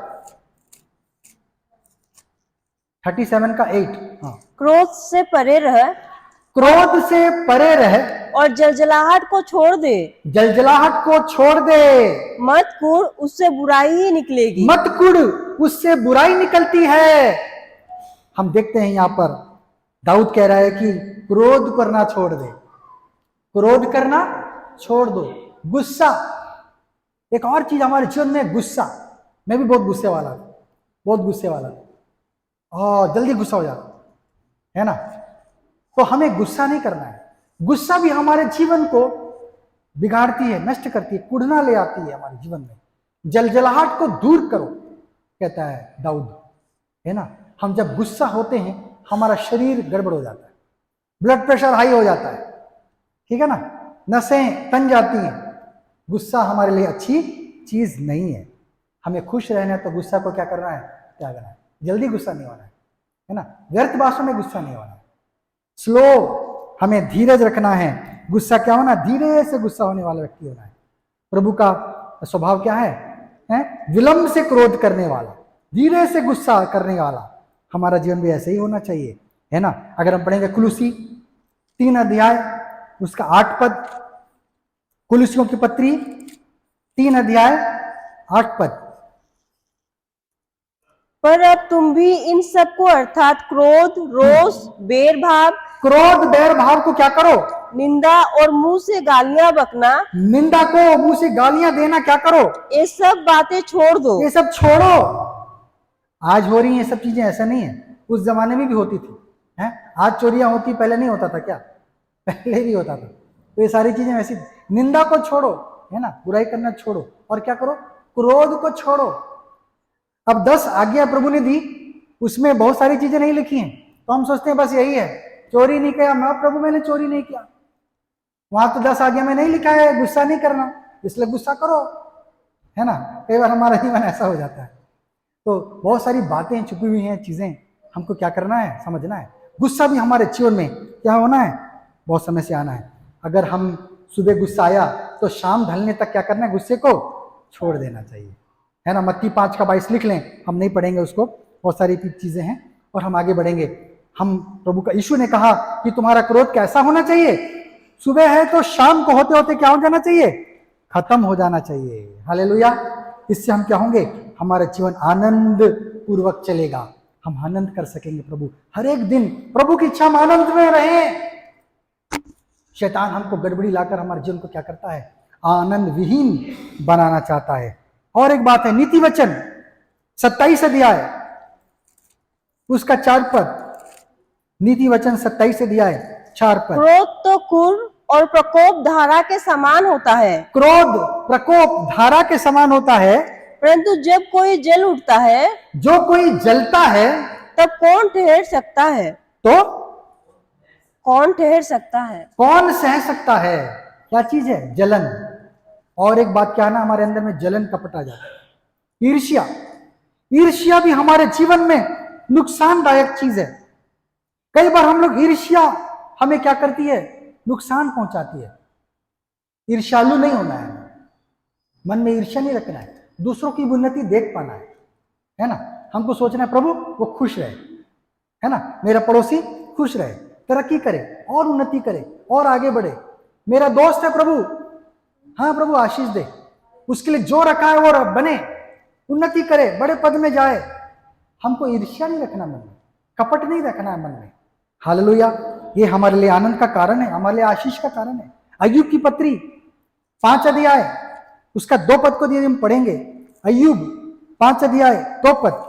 37 का 8। हाँ। क्रोध से परे रह, क्रोध से परे रह और जलजलाहट को छोड़ दे। जलजलाहट को छोड़ दे। मत कुड़, उससे बुराई ही निकलेगी। मत कुड़, उससे बुराई निकलती है। हम देखते हैं यहाँ पर दाऊद कह रहा है कि क्रोध करना छोड़ दे, क्रोध करना छोड़ दो। गुस्सा, एक और चीज हमारे जीवन में, गुस्सा। मैं भी बहुत गुस्से वाला था, बहुत गुस्से वाला था, और जल्दी गुस्सा हो जाता है ना। तो हमें गुस्सा नहीं करना है। गुस्सा भी हमारे जीवन को बिगाड़ती है, नष्ट करती है, कुढ़ना ले आती है हमारे जीवन में। जलजलाहट को दूर करो, कहता है दाऊद, है ना। हम जब गुस्सा होते हैं हमारा शरीर गड़बड़ हो जाता है, ब्लड प्रेशर हाई हो जाता है, ठीक है ना, नसें तन जाती हैं। गुस्सा हमारे लिए अच्छी चीज नहीं है। हमें खुश रहना है तो गुस्सा को क्या करना है? त्यागना है। जल्दी गुस्सा नहीं होना है ना, व्यर्थ बातों में गुस्सा नहीं होना है। स्लो, हमें धीरज रखना है। गुस्सा क्या होना? धीरे से गुस्सा होने वाला व्यक्ति होना है। प्रभु का स्वभाव क्या है? विलंब से क्रोध करने वाला, धीरे से गुस्सा करने वाला। हमारा जीवन भी ऐसे ही होना चाहिए, है ना। अगर हम पढ़ेंगे कुलुसी 3 अध्याय उसका 8 पद, कुलुसियों की पत्री 3 अध्याय 8 पद। पर अब तुम भी इन सबको अर्थात क्रोध, रोष, बैर भाव, क्रोध बैर भाव को क्या करो? निंदा और मुंह से गालियां बकना, निंदा को, मुंह से गालियां देना क्या करो? ये सब बातें छोड़ दो। ये सब छोड़ो। आज हो रही है ये सब चीजें, ऐसा नहीं है, उस जमाने में भी होती थी, हैं? आज चोरियां होती, पहले नहीं होता था क्या? पहले भी होता था। तो ये सारी चीजें वैसी। निंदा को छोड़ो, है ना, बुराई करना छोड़ो, और क्या करो? क्रोध को छोड़ो। अब 10 आज्ञा प्रभु ने दी, उसमें बहुत सारी चीजें नहीं लिखी हैं, तो हम सोचते हैं बस यही है, चोरी नहीं किया। मैं प्रभु मैंने चोरी नहीं किया, वहां तो 10 आज्ञा में नहीं लिखा है गुस्सा नहीं करना, इसलिए गुस्सा करो, है ना। कई बार हमारा जीवन ऐसा हो जाता है। तो बहुत सारी बातें छुपी हुई हैं, चीजें हमको क्या करना है? समझना है। गुस्सा भी हमारे जीवन में क्या होना है? बहुत समय से आना है। अगर हम सुबह गुस्सा आया तो शाम ढलने तक क्या करना है? गुस्से को छोड़ देना चाहिए, है ना। मत्ती 5 का 22 लिख लें, हम नहीं पढ़ेंगे उसको, बहुत सारी चीजें हैं, और हम आगे बढ़ेंगे। हम प्रभु का, यीशु ने कहा कि तुम्हारा क्रोध कैसा होना चाहिए? सुबह है तो शाम को होते होते क्या हो जाना चाहिए? खत्म हो जाना चाहिए। हालेलुया। इससे हम क्या होंगे? हमारा जीवन आनंद पूर्वक चलेगा, हम आनंद कर सकेंगे। प्रभु हर एक दिन, प्रभु की इच्छा हम आनंद में रहें। शैतान हमको गड़बड़ी लाकर हमारे जीवन को क्या करता है? आनंद विहीन बनाना चाहता है। और एक बात है, नीति वचन 27 अध्याय उसका 4 पद, नीति वचन 27 अध्याय 4 पद। क्रोध तो कुर और प्रकोप धारा के समान होता है, क्रोध प्रकोप धारा के समान होता है, परंतु जब कोई जल उठता है, जो कोई जलता है, तब कौन ठहर सकता है? तो कौन ठहर सकता है? कौन सह सकता है? क्या चीज है? जलन और एक बात क्या है ना, हमारे अंदर में जलन कपट आ जाता है। ईर्ष्या, ईर्ष्या भी हमारे जीवन में नुकसानदायक चीज है। कई बार हम लोग ईर्ष्या हमें क्या करती है, नुकसान पहुंचाती है। ईर्ष्यालु नहीं होना है, मन में ईर्ष्या नहीं रखना है, दूसरों की उन्नति देख पाना है ना। हमको सोचना है प्रभु वो खुश रहे, है ना, मेरा पड़ोसी खुश रहे, तरक्की करे और उन्नति करे और आगे बढ़े। मेरा दोस्त है प्रभु, हाँ प्रभु आशीष दे, उसके लिए जो रखा है वो बने, उन्नति करे, बड़े पद में जाए। हमको ईर्ष्या नहीं रखना मन में, कपट नहीं रखना है मन में। हालेलुया, ये हमारे लिए आनंद का कारण है, हमारे लिए आशीष का कारण है। अय्यूब की पत्री 5 अध्याय उसका 2 पद को दिए हम पढ़ेंगे। अय्यूब 5 अध्याय 2 पद।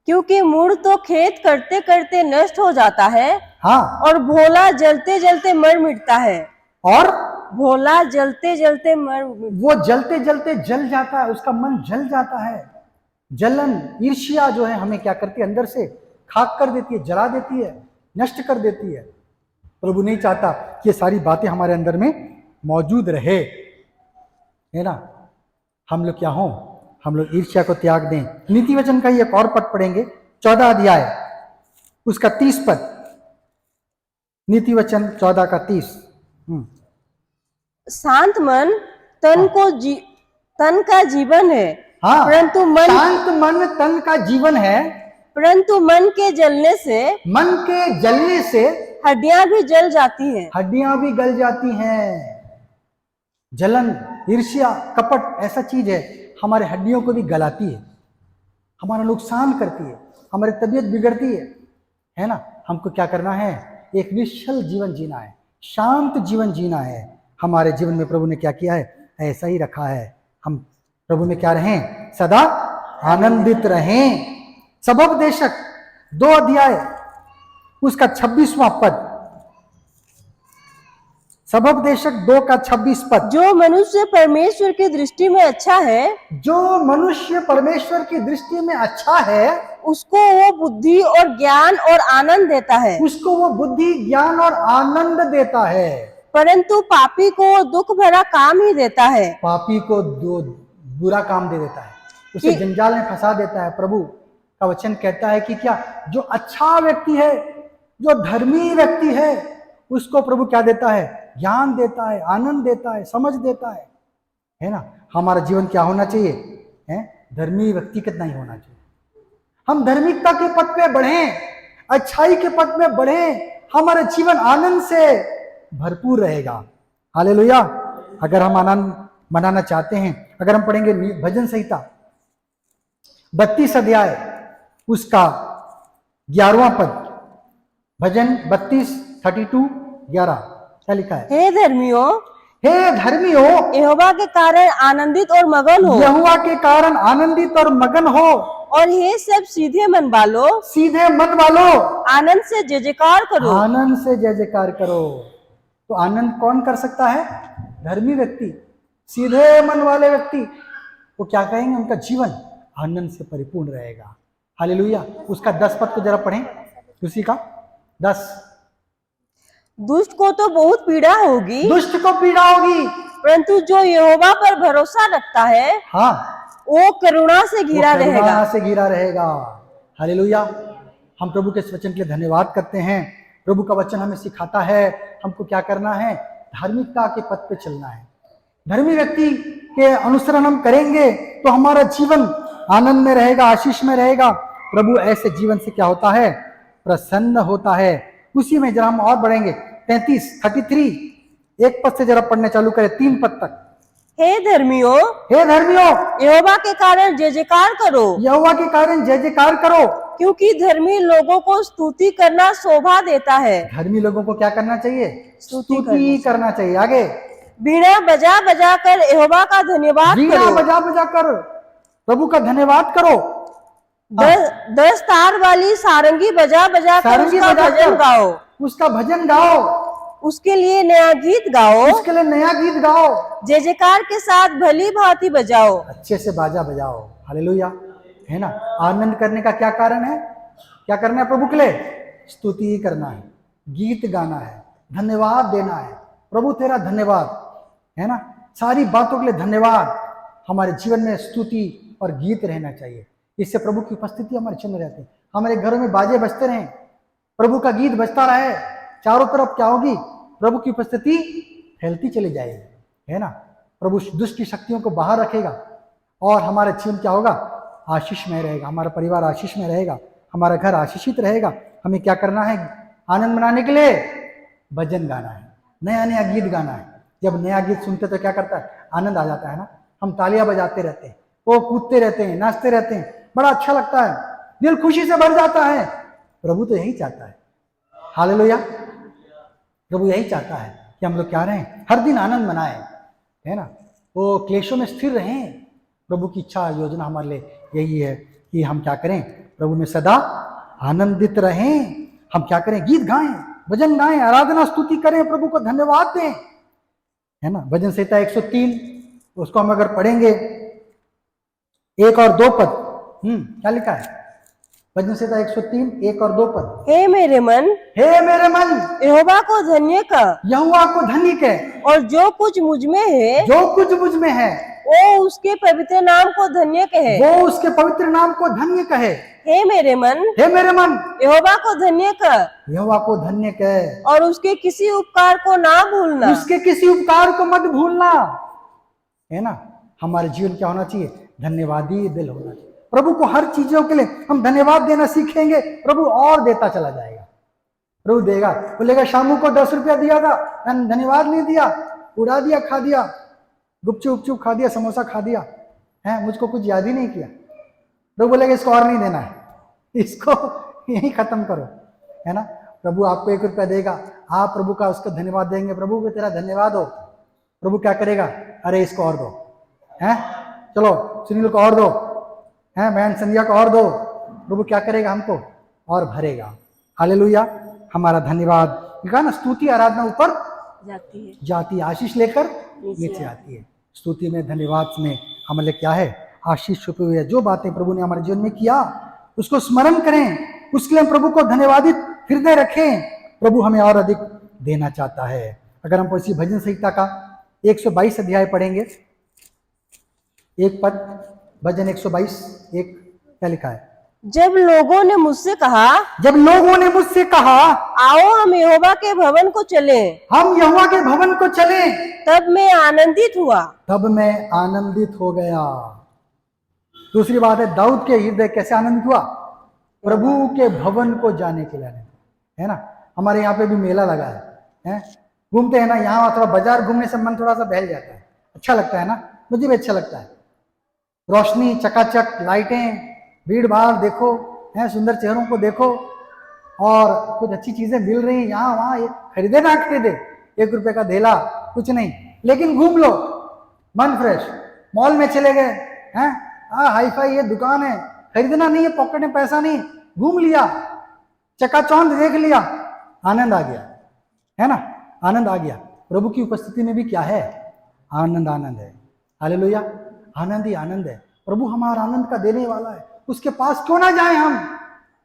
क्योंकि मूढ़ तो खेत करते करते नष्ट हो जाता है, हाँ, और भोला जलते जलते मर मिटता है। और भोला जलते जलते वो जलते जलते जल जाता है, उसका मन जल जाता है। जलन, ईर्ष्या जो है हमें क्या करती है, अंदर से खाक कर देती है, जला देती है, नष्ट कर देती है। प्रभु नहीं चाहता कि ये सारी बातें हमारे अंदर में मौजूद रहे, है ना। हम लोग क्या हों, हम लोग ईर्ष्या को त्याग दें। नीति वचन का ही एक और पद पढ़ेंगे, 14 अध्याय उसका 30 पद। नीति वचन 14 का 30। शांत मन तन का जीवन है, हाँ, परंतु मन शांत मन तन का जीवन है, परंतु मन के जलने से मन के जलने से हड्डियां भी जल जाती हैं। हड्डियां भी गल जाती हैं। जलन, ईर्ष्या, कपट ऐसा चीज है हमारे हड्डियों को भी गलाती है, हमारा नुकसान करती है, हमारी तबीयत बिगड़ती है ना। हमको क्या करना है, एक निश्चल जीवन जीना है, शांत जीवन जीना है। हमारे जीवन में प्रभु ने क्या किया है, ऐसा ही रखा है। हम प्रभु में क्या रहें, सदा आनंदित रहें। सबोपदेशक 2 अध्याय उसका 26वां पद। सबोपदेशक 2 का 26 पद। जो मनुष्य परमेश्वर की दृष्टि में अच्छा है, जो मनुष्य परमेश्वर की दृष्टि में अच्छा है, उसको वो बुद्धि और ज्ञान और आनंद देता है। उसको वो बुद्धि, ज्ञान और आनंद देता है। परंतु पापी को दुख भरा काम ही देता है। पापी को बुरा काम दे देता है, उसे जंजाल में फंसा देता है। प्रभु का वचन कहता है कि क्या, जो अच्छा व्यक्ति है, जो धर्मी व्यक्ति है, उसको प्रभु क्या देता है, ज्ञान देता है, आनंद देता है, समझ देता है ना। हमारा जीवन क्या होना चाहिए, है धर्मी व्यक्ति कितना ही होना चाहिए। हम धार्मिकता के पथ पे बढ़ें, अच्छाई के पथ में बढ़ें, हमारा जीवन आनंद से भरपूर रहेगा। हालेलुया। अगर हम आनंद मनाना चाहते हैं, अगर हम पढ़ेंगे भजन संहिता 32 अध्याय उसका 11वां पद। भजन 32:32-11 क्या लिखा है, हे धर्मियों, हे धर्मियों, यहोवा के कारण आनंदित और मगन हो। यहोवा के कारण आनंदित और मगन हो। और हे सब सीधे मन वालों, सीधे मन वालों, आनंद से जय जयकार करो। आनंद से जय जयकार करो। तो आनंद कौन कर सकता है, धर्मी व्यक्ति, सीधे मन वाले व्यक्ति। वो क्या कहेंगे, उनका जीवन आनंद से परिपूर्ण रहेगा। हालेलुया। उसका 10 पद को जरा पढ़ें, उसी का 10। दुष्ट को तो बहुत पीड़ा होगी, दुष्ट को पीड़ा होगी, परंतु जो यहोवा पर भरोसा रखता है, हाँ, वो करुणा से घिरा वो करुणा रहेगा। से घिरा रहेगा। हालेलुया। हम प्रभु के इस वचन के लिए धन्यवाद करते हैं। प्रभु का वचन हमें सिखाता है हमको क्या करना है, धार्मिकता के पथ पे चलना है। धर्मी व्यक्ति के अनुसरण हम करेंगे तो हमारा जीवन आनंद में रहेगा, आशीष में रहेगा। प्रभु ऐसे जीवन से क्या होता है, प्रसन्न होता है। उसी में जरा हम और बढ़ेंगे, 33 एक पद से जरा पढ़ने चालू करें 3 पद तक। हे धर्मियों, हे धर्मियों, यहोवा के कारण जय जयकार करो, यहोवा के कारण जय जयकार करो, क्योंकि धर्मी लोगों को स्तुति करना शोभा देता है। धर्मी लोगों को क्या करना चाहिए, स्तुति स्तुति करना चाहिए। आगे, बीड़ा बजा बजा कर यहोवा का धन्यवाद वीणा करो, बजा बजा कर प्रभु का धन्यवाद करो। 10 तार वाली सारंगी बजा बजा कर सारंगी उसका बजा भजन कर गाओ, उसका भजन गाओ, उसके लिए नया गीत गाओ, उसके लिए नया गीत गाओ, जय जयकार के साथ भली भांति बजाओ। अच्छे से बाजा बजाओ। हालेलुया, है ना। आनंद करने का क्या कारण है, क्या करना है प्रभु के लिए, स्तुति करना है, गीत गाना है, धन्यवाद देना है। प्रभु तेरा धन्यवाद, है ना। सारी बातों के लिए धन्यवाद हमारे जीवन में स्तुति और गीत रहना चाहिए। इससे प्रभु की उपस्थिति हमारे जीवन में रहती है। हमारे घरों में बाजे बजते रहें, प्रभु का गीत बजता रहे, चारों तरफ क्या होगी, प्रभु की उपस्थिति फैलती चली जाएगी, है ना। प्रभु दुष्ट की शक्तियों को बाहर रखेगा और हमारा जीवन क्या होगा, आशीष में रहेगा, हमारा परिवार आशीष में रहेगा, हमारा घर आशीषित रहेगा। हमें क्या करना है, आनंद मनाने के लिए भजन गाना है, नया नया गीत गाना है। जब नया गीत सुनते तो क्या करता है, आनंद आ जाता है ना। हम तालियां बजाते रहते हैं, वो कूदते रहते हैं, नाचते रहते हैं, बड़ा अच्छा लगता है, दिल खुशी से भर जाता है। प्रभु तो यही चाहता है, हालेलुया। प्रभु यही चाहता है कि हम लोग क्या रहें, हर दिन आनंद मनाएं, है ना। वो क्लेशों में स्थिर रहें। प्रभु की इच्छा योजना हमारे लिए यही है कि हम क्या करें, प्रभु में सदा आनंदित रहें। हम क्या करें, गीत गाएं, भजन गाएं, आराधना स्तुति करें, प्रभु को धन्यवाद दें, है ना। भजन संहिता 103 उसको हम अगर पढ़ेंगे 1 और 2 पद, क्या लिखा है, भजन संहिता 103 1 और 2 पद। हे मेरे मन यहोवा को धन्य कर, यहोवा को धन्य कह, और जो कुछ मुझ में है, जो कुछ मुझ में है, वो उसके पवित्र नाम को धन्य कहे, वो उसके पवित्र नाम को धन्य कहे। हे मेरे मन यहोवा को धन्य कर, यहोवा को धन्य कह, और उसके किसी उपकार को ना भूलना, उसके किसी उपकार को मत भूलना, है ना। हमारे जीवन क्या होना चाहिए, धन्यवादी दिल होना चाहिए। प्रभु को हर चीजों के लिए हम धन्यवाद देना सीखेंगे, प्रभु और देता चला जाएगा। प्रभु देगा, बोलेगा शामू को 10 रुपया दिया था, धन्यवाद नहीं दिया, उड़ा दिया, खा दिया, गुपचुप उपचुप खा दिया, समोसा खा दिया, है, मुझको कुछ याद ही नहीं किया। प्रभु बोलेगा इसको और नहीं देना है, इसको यही खत्म करो, है ना। प्रभु आपको 1 रुपया देगा, आप प्रभु का उसको धन्यवाद देंगे, प्रभु को तेरा धन्यवाद हो। प्रभु क्या करेगा, अरे इसको और दो, है, चलो सुनील को और दो, है, बहन संध्या को और दो। प्रभु क्या करेगा, हमको और भरेगा। हालेलुया, हमारा धन्यवाद। कहा ना, स्तुति आराधना ऊपर जाती है, आशीष लेकर नीचे आती है। स्तुति में, धन्यवाद में हमारे क्या है, आशीष छुपी हुई है। जो बातें प्रभु ने हमारे जीवन में किया उसको स्मरण करें, उसके लिए हम प्रभु को धन्यवादित हृदय रखें। प्रभु हमें और अधिक देना चाहता है। अगर हम इसी भजन संहिता का 122 अध्याय पढ़ेंगे, 1 पद, भजन 122 1, क्या लिखा है, जब लोगों ने मुझसे कहा आओ हम यहोवा के भवन को चले, हम यहोवा के भवन को चले, तब मैं आनंदित हुआ, तब मैं आनंदित हो गया। दूसरी बात है, दाऊद के हृदय कैसे आनंदित हुआ, प्रभु के भवन को जाने के लिए, है ना। हमारे यहाँ पे भी मेला लगा है, घूमते हैं ना, यहाँ थोड़ा बाजार घूमने से मन थोड़ा सा बहल जाता है, अच्छा लगता है ना, मुझे भी अच्छा लगता है। रोशनी, चकाचक लाइटें, भीड़ भाड़ देखो, है, सुंदर चेहरों को देखो, और कुछ अच्छी चीजें मिल रही हैं यहाँ वहाँ, खरीदे ना खरीदे, 1 रुपए का धेला कुछ नहीं, लेकिन घूम लो, मन फ्रेश। मॉल में चले गए, हैं, हाई फाई ये दुकान है, खरीदना नहीं है, पॉकेट में पैसा नहीं, घूम लिया, चकाचौंध देख लिया, आनंद आ गया, है ना, आनंद आ गया। प्रभु की उपस्थिति में भी क्या है, आनंद है। हालेलुया, आनंद ही आनंद है। प्रभु हमारा आनंद का देने वाला है, उसके पास क्यों ना जाए हम,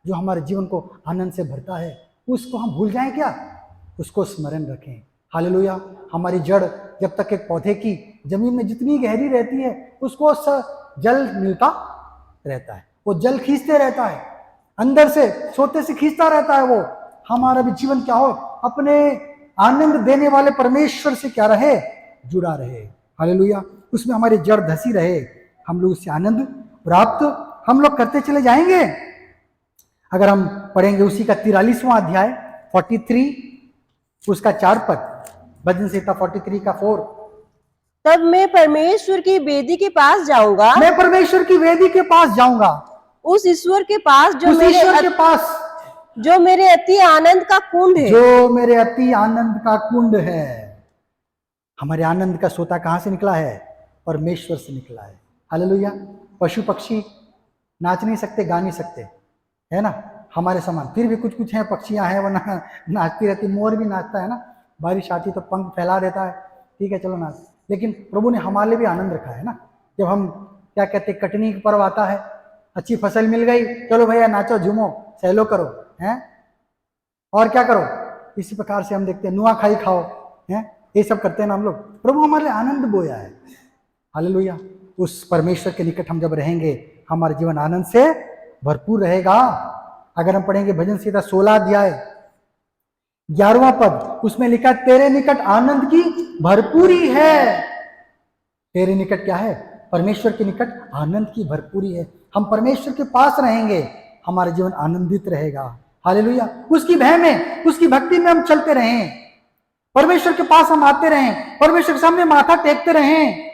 जो हमारे जीवन को आनंद से भरता है, उसको हम भूल जाएं क्या, उसको स्मरण रखें। हालेलुया, हमारी जड़ जब तक एक पौधे की जमीन में जितनी गहरी रहती है, उसको जल मिलता रहता है, वो जल खींचते रहता है, अंदर से सोते से खींचता रहता है। वो हमारा भी जीवन क्या हो, अपने आनंद देने वाले परमेश्वर से क्या रहे, जुड़ा रहे। हालेलुया, उसमें हमारी जड़ धसी रहे, हम लोग उससे आनंद प्राप्त हम लोग करते चले जाएंगे। अगर हम पढ़ेंगे उसी का 43वां अध्याय 43 उसका 4 पद, भजन संहिता 43 का 4, तब मैं परमेश्वर की वेदी के पास जाऊंगा, मैं परमेश्वर की वेदी के पास जाऊंगा, उस ईश्वर के पास उस ईश्वर के पास जो मेरे अति आनंद का कुंड है, जो मेरे अति आनंद का कुंड है। हमारे आनंद का सोता कहां से निकला है, परमेश्वर से निकला है। हालेलुया, पशु पक्षी नाच नहीं सकते, गा नहीं सकते, है ना, हमारे समान, फिर भी कुछ कुछ हैं, पक्षियां हैं, वो नाचती रहती, मोर भी नाचता है ना, बारिश आती तो पंख फैला देता है, ठीक है चलो नाच। लेकिन प्रभु ने हमारे लिए भी आनंद रखा है ना। जब हम क्या कहते, कटनी का पर्व आता है, अच्छी फसल मिल गई, चलो भैया नाचो झूमो सहलो करो, हैं, और क्या करो, इसी प्रकार से हम देखते हैं नुआखाई खाओ, हैं, ये सब करते हैं ना हम लोग। प्रभु हमारे लिए आनंद बोया है। हालेलुया। उस परमेश्वर के निकट हम जब रहेंगे, हमारा जीवन आनंद से भरपूर रहेगा। अगर हम पढ़ेंगे भजन संहिता 16 अध्याय 11वां पद, उसमें लिखा तेरे निकट आनंद की भरपूरी है। तेरे निकट क्या है? परमेश्वर के निकट आनंद की भरपूरी है। हम परमेश्वर के पास रहेंगे, हमारा जीवन आनंदित रहेगा। हालेलुया। उसकी भय में, उसकी भक्ति में हम चलते रहें, परमेश्वर के पास हम आते रहें, परमेश्वर के सामने माथा टेकते रहें।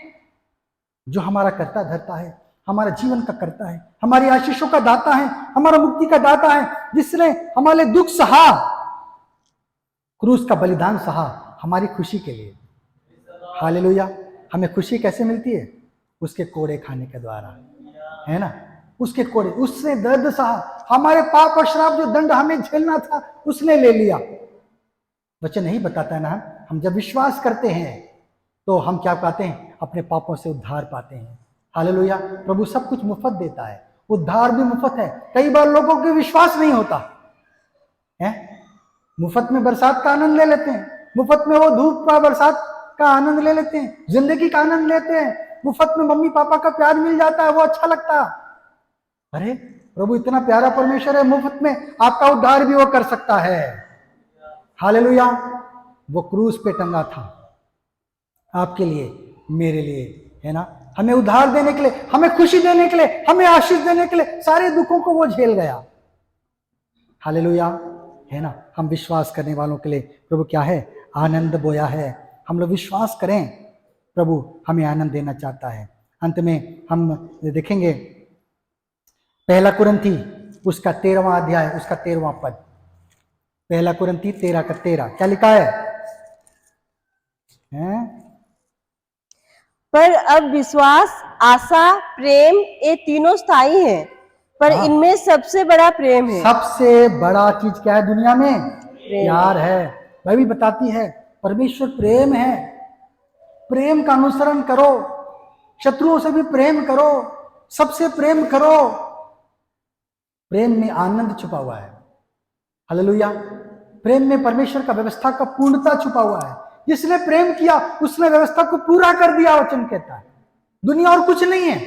जो हमारा कर्ता धर्ता है, हमारा जीवन का कर्ता है, हमारी आशीषों का दाता है, हमारा मुक्ति का दाता है, जिसने हमारे दुख सहा, क्रूस का बलिदान सहा हमारी खुशी के लिए। हालेलुया। हमें खुशी कैसे मिलती है? उसके कोड़े खाने के द्वारा, है ना। उसके कोड़े, उसने दर्द सहा, हमारे पाप और श्राप जो दंड हमें झेलना था उसने ले लिया। वचन नहीं बताता है ना, हम जब विश्वास करते हैं तो हम क्या पाते हैं? अपने पापों से उद्धार पाते हैं। हालेलुया। प्रभु सब कुछ मुफ्त देता है, उद्धार भी मुफ्त है। कई बार लोगों के विश्वास नहीं होता है, मुफ्त में बरसात का आनंद ले लेते हैं, मुफ्त में वो धूप का बरसात का आनंद ले लेते हैं, जिंदगी का आनंद लेते हैं, मुफ्त में मम्मी पापा का प्यार मिल जाता है, वो अच्छा लगता है। अरे प्रभु इतना प्यारा परमेश्वर है, मुफ्त में आपका उद्धार भी वो कर सकता है। हालेलुया। वो क्रूस पे टंगा था आपके लिए, मेरे लिए, है ना। हमें उद्धार देने के लिए, हमें खुशी देने के लिए, हमें आशीष देने के लिए, सारे दुखों को वो झेल गया। हालेलुया, है ना। हम विश्वास करने वालों के लिए प्रभु क्या है? आनंद बोया है। हम लोग विश्वास करें, प्रभु हमें आनंद देना चाहता है। अंत में हम देखेंगे 1 कुरिन्थी उसका 13वां अध्याय, उसका 13वां पद। 1 कुरिन्थी 13 का 13 क्या लिखा है? पर अब विश्वास, आशा, प्रेम ये तीनों स्थायी हैं, पर इनमें सबसे बड़ा प्रेम है। सबसे बड़ा चीज क्या है दुनिया में? प्यार है। बाइबल बताती है परमेश्वर प्रेम है। प्रेम का अनुसरण करो, शत्रुओं से भी प्रेम करो, सबसे प्रेम करो। प्रेम में आनंद छुपा हुआ है। हालेलुया। प्रेम में परमेश्वर का व्यवस्था का पूर्णता छुपा हुआ है। जिसने प्रेम किया उसने व्यवस्था को पूरा कर दिया, वचन कहता है। दुनिया और कुछ नहीं है,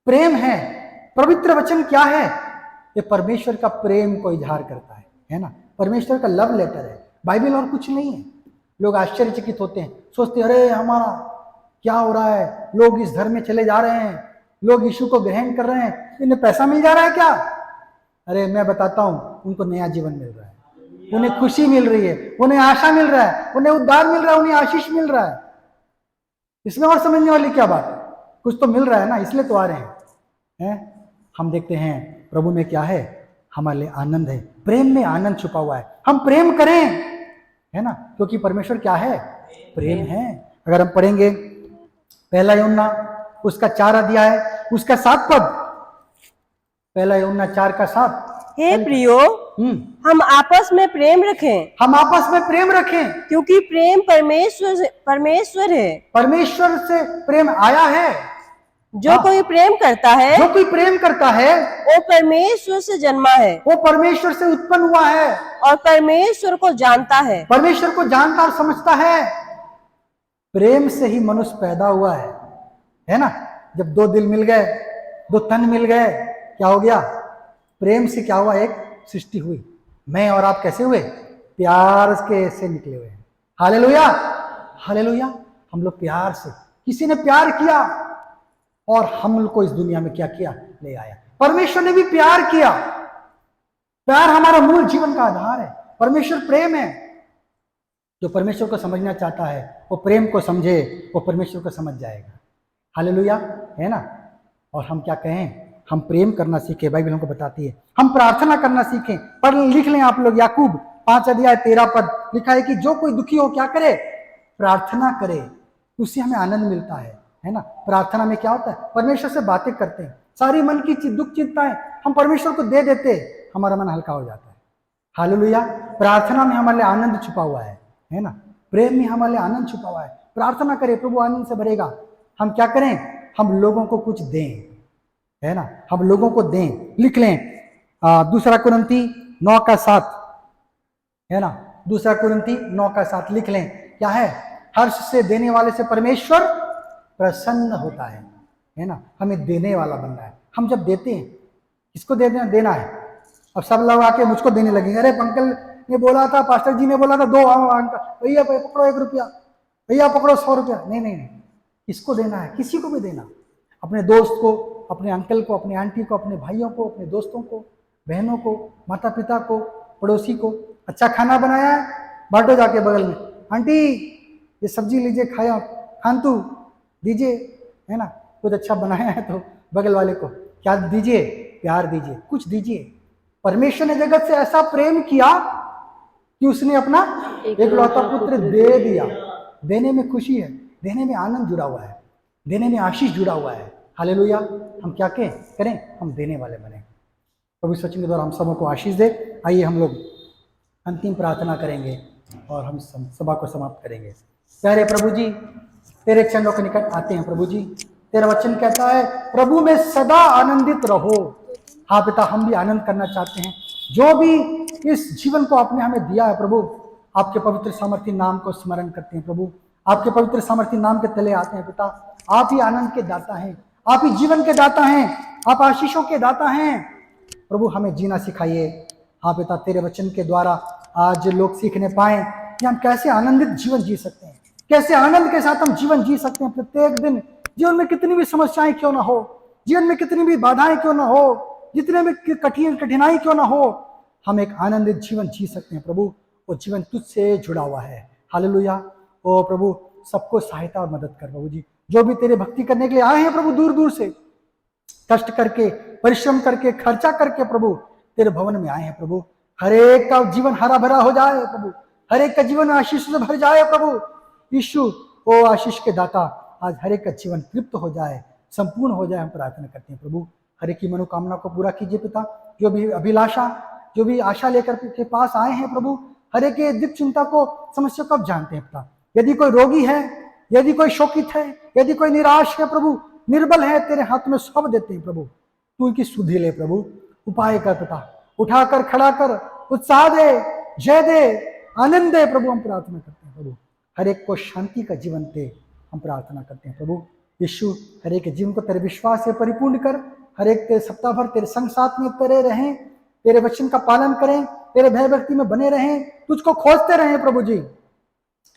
प्रेम है। पवित्र वचन क्या है? ये परमेश्वर का प्रेम को इजहार करता है ना। परमेश्वर का लव लेटर है बाइबल, और कुछ नहीं है। लोग आश्चर्यचकित होते हैं, सोचते हैं अरे हमारा क्या हो रहा है, लोग इस धर्म में चले जा रहे हैं, लोग यीशु को ग्रहण कर रहे हैं, इन्हें पैसा मिल जा रहा है क्या? अरे मैं बताता हूं, उनको नया जीवन मिल रहा है, उन्हें खुशी मिल रही है, उन्हें आशा मिल रहा है, उन्हें उद्धार मिल रहा है, उन्हें आशीष मिल रहा है। इसमें और समझने वाली क्या बात है? कुछ तो मिल रहा है ना, इसलिए तो आ रहे हैं। हम देखते हैं प्रभु में क्या है? हमारे लिए आनंद है, प्रेम में आनंद छुपा हुआ है। हम प्रेम करें, है ना, क्योंकि परमेश्वर क्या है? प्रेम है। अगर हम पढ़ेंगे 1 यूहन्ना उसका 4 अध्याय उसका 7 पद, 1 यूहन्ना 4 का 7। हे प्रियो, हम आपस में प्रेम रखें। हम आपस में प्रेम रखें, क्योंकि प्रेम परमेश्वर है। परमेश्वर से प्रेम आया है। जो कोई प्रेम करता है, जो कोई प्रेम करता है, वो परमेश्वर से जन्मा है, वो परमेश्वर से उत्पन्न हुआ है, और परमेश्वर को जानता है। परमेश्वर को जानता और समझता है। प्रेम से ही मनुष्य पैदा हुआ है ना। जब 2 दिल मिल गए, 2 तन मिल गए, क्या हो गया? प्रेम से क्या हुआ? एक सृष्टि हुई। मैं और आप कैसे हुए? प्यार के से निकले हुए हैं। Hallelujah, hallelujah. हम लोग प्यार से, किसी ने प्यार किया और हम लोग को इस दुनिया में क्या किया? ले आया। परमेश्वर ने भी प्यार किया। प्यार हमारा मूल जीवन का आधार है। परमेश्वर प्रेम है। जो परमेश्वर को समझना चाहता है वो प्रेम को समझे, वो परमेश्वर को समझ जाएगा। हालेलुया, है ना। और हम क्या कहें? हम प्रेम करना सीखें। बाइबल हमको बताती है हम प्रार्थना करना सीखें। पर लिख लें आप लोग, याकूब 5 अध्याय 13 पद लिखा है कि जो कोई दुखी हो क्या करे? प्रार्थना करे, उससे हमें आनंद मिलता है ना। प्रार्थना में क्या होता है? परमेश्वर से बातें करते हैं, सारी मन की दुख चिंताएं हम परमेश्वर को दे देते, हमारा मन हल्का हो जाता है। हालेलुया। प्रार्थना में हमारे लिए आनंद छुपा हुआ है ना। प्रेम में हमारे लिए आनंद छुपा हुआ है। प्रार्थना करें, प्रभु आनंद से भरेगा। हम क्या करें? हम लोगों को कुछ दें, है ना। हम लोगों को दें। लिख लें 2 कुरिन्थी 9 का 7, है ना। 2 कुरिन्थी 9 का 7 लिख लें। क्या है? हर्ष से देने वाले से परमेश्वर प्रसन्न होता है ना। हमें देने वाला बनना है। हम जब देते हैं, किसको देना है? अब सब लोग आके मुझको देने लगेंगे, अरे अंकल ने बोला था, पास्टर जी ने बोला था, दो अंकल, भैया पकड़ो 1 रुपया, भैया पकड़ो 100 रुपया। नहीं नहीं नहीं, किसको देना है? किसी को भी देना। अपने दोस्त को, अपने अंकल को, अपने आंटी को, अपने भाइयों को, अपने दोस्तों को, बहनों को, माता पिता को, पड़ोसी को। अच्छा खाना बनाया है, बांटो जाके बगल में, आंटी ये सब्जी लीजिए, खाया, खांतू दीजिए, है ना। कुछ अच्छा बनाया है तो बगल वाले को क्या दीजिए? प्यार दीजिए, कुछ दीजिए। परमेश्वर ने जगत से ऐसा प्रेम किया कि उसने अपना एकलौता पुत्र दे दिया। देने में खुशी है, देने में आनंद जुड़ा हुआ है, देने में आशीष जुड़ा हुआ है। हालेलुया। हम क्या करें? हम देने वाले बने। प्रभु सचिन के द्वारा हम सबों को आशीष दे। आइए हम लोग अंतिम प्रार्थना करेंगे और हम सभा को समाप्त करेंगे। प्यारे प्रभु जी, तेरे चरणों के निकट आते हैं प्रभु जी। तेरा वचन कहता है प्रभु में सदा आनंदित रहो। हाँ पिता, हम भी आनंद करना चाहते हैं। जो भी इस जीवन को आपने हमें दिया है प्रभु, आपके पवित्र सामर्थी नाम को स्मरण करते हैं प्रभु। आपके पवित्र सामर्थी नाम के तले आते हैं पिता। आप ही आनंद के दाता हैं, आप ही जीवन के दाता हैं, आप आशीषों के दाता हैं प्रभु। हमें जीना सिखाइए। हाँ पिता, तेरे वचन के द्वारा आज लोग सीखने पाए कि हम कैसे आनंदित जीवन जी सकते हैं, कैसे आनंद के साथ हम जीवन जी सकते हैं प्रत्येक दिन। जीवन में कितनी भी समस्याएं क्यों ना हो, जीवन में कितनी भी बाधाएं क्यों ना हो, जितने भी कठिनाई क्यों ना हो, हम एक आनंदित जीवन जी सकते हैं प्रभु। वो जीवन तुझसे जुड़ा हुआ है। हालेलुया। ओ प्रभु, सबको सहायता और मदद कर प्रभु जी। जो भी तेरे भक्ति करने के लिए आए हैं प्रभु, दूर दूर से कष्ट करके, परिश्रम करके, खर्चा करके प्रभु तेरे भवन में आए हैं प्रभु, हर एक का जीवन हरा भरा हो जाए प्रभु, हर एक का जीवन आशीष से भर जाए प्रभु यीशु। ओ आशीष के दाता, आज हर एक का जीवन तृप्त हो जाए, संपूर्ण हो जाए, हम प्रार्थना करते हैं प्रभु। हर एक की मनोकामना को पूरा कीजिए पिता। जो भी अभिलाषा, जो भी आशा लेकर के पास आए हैं प्रभु, हर एक के दिव्य चिंता को, समस्या को आप जानते हैं पिता। यदि कोई रोगी है, यदि कोई शोकित है, यदि कोई निराश है प्रभु, निर्बल है, तेरे हाथ में सौंप देते हैं प्रभु। तू उनकी सुधि ले प्रभु, उपाय कर पिता, उठाकर खड़ा कर, उत्साह दे, जय दे, आनंद दे प्रभु। हम प्रार्थना करते हैं प्रभु, हर एक को शांति का जीवन दे, हम प्रार्थना करते हैं प्रभु यीशु। हर एक जीवन को तेरे विश्वास से परिपूर्ण कर, हर एक तेरे सप्ताह भर तेरे संग साथ में तेरे रहें, तेरे वचन का पालन करें, तेरे भय भक्ति में बने रहें, तुझको खोजते रहें प्रभु जी,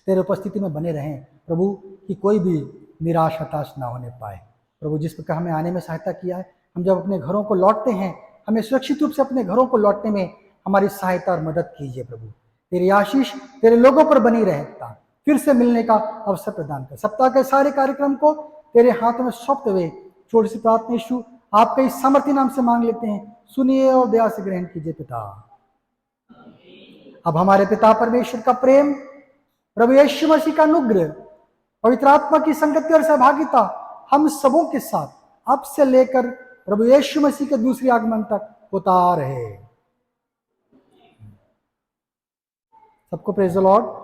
तेरे उपस्थिति में बने रहें प्रभु, कि कोई भी निराश हताश ना होने पाए प्रभु। जिस प्रकार हमें आने में सहायता किया है, हम जब अपने घरों को लौटते हैं, हमें सुरक्षित रूप से अपने घरों को लौटने में हमारी सहायता और मदद कीजिए प्रभु। तेरी आशीष तेरे लोगों पर बनी रहे पिता। फिर से मिलने का अवसर प्रदान कर। सप्ताह के सारे कार्यक्रम को तेरे हाथों में सौंपते हुए छोटी सी प्रार्थना यीशु आपके इस सामर्थी नाम से मांग लेते हैं। सुनिए और दया से ग्रहण कीजिए पिता। अब हमारे पिता परमेश्वर का प्रेम, प्रभु यीशु मसीह का अनुग्रह, पवित्र आत्मा की संगति और सहभागिता हम सबों के साथ अब से लेकर प्रभु यीशु मसीह के दूसरे आगमन तक होता रहे। सबको प्रेज द लॉर्ड।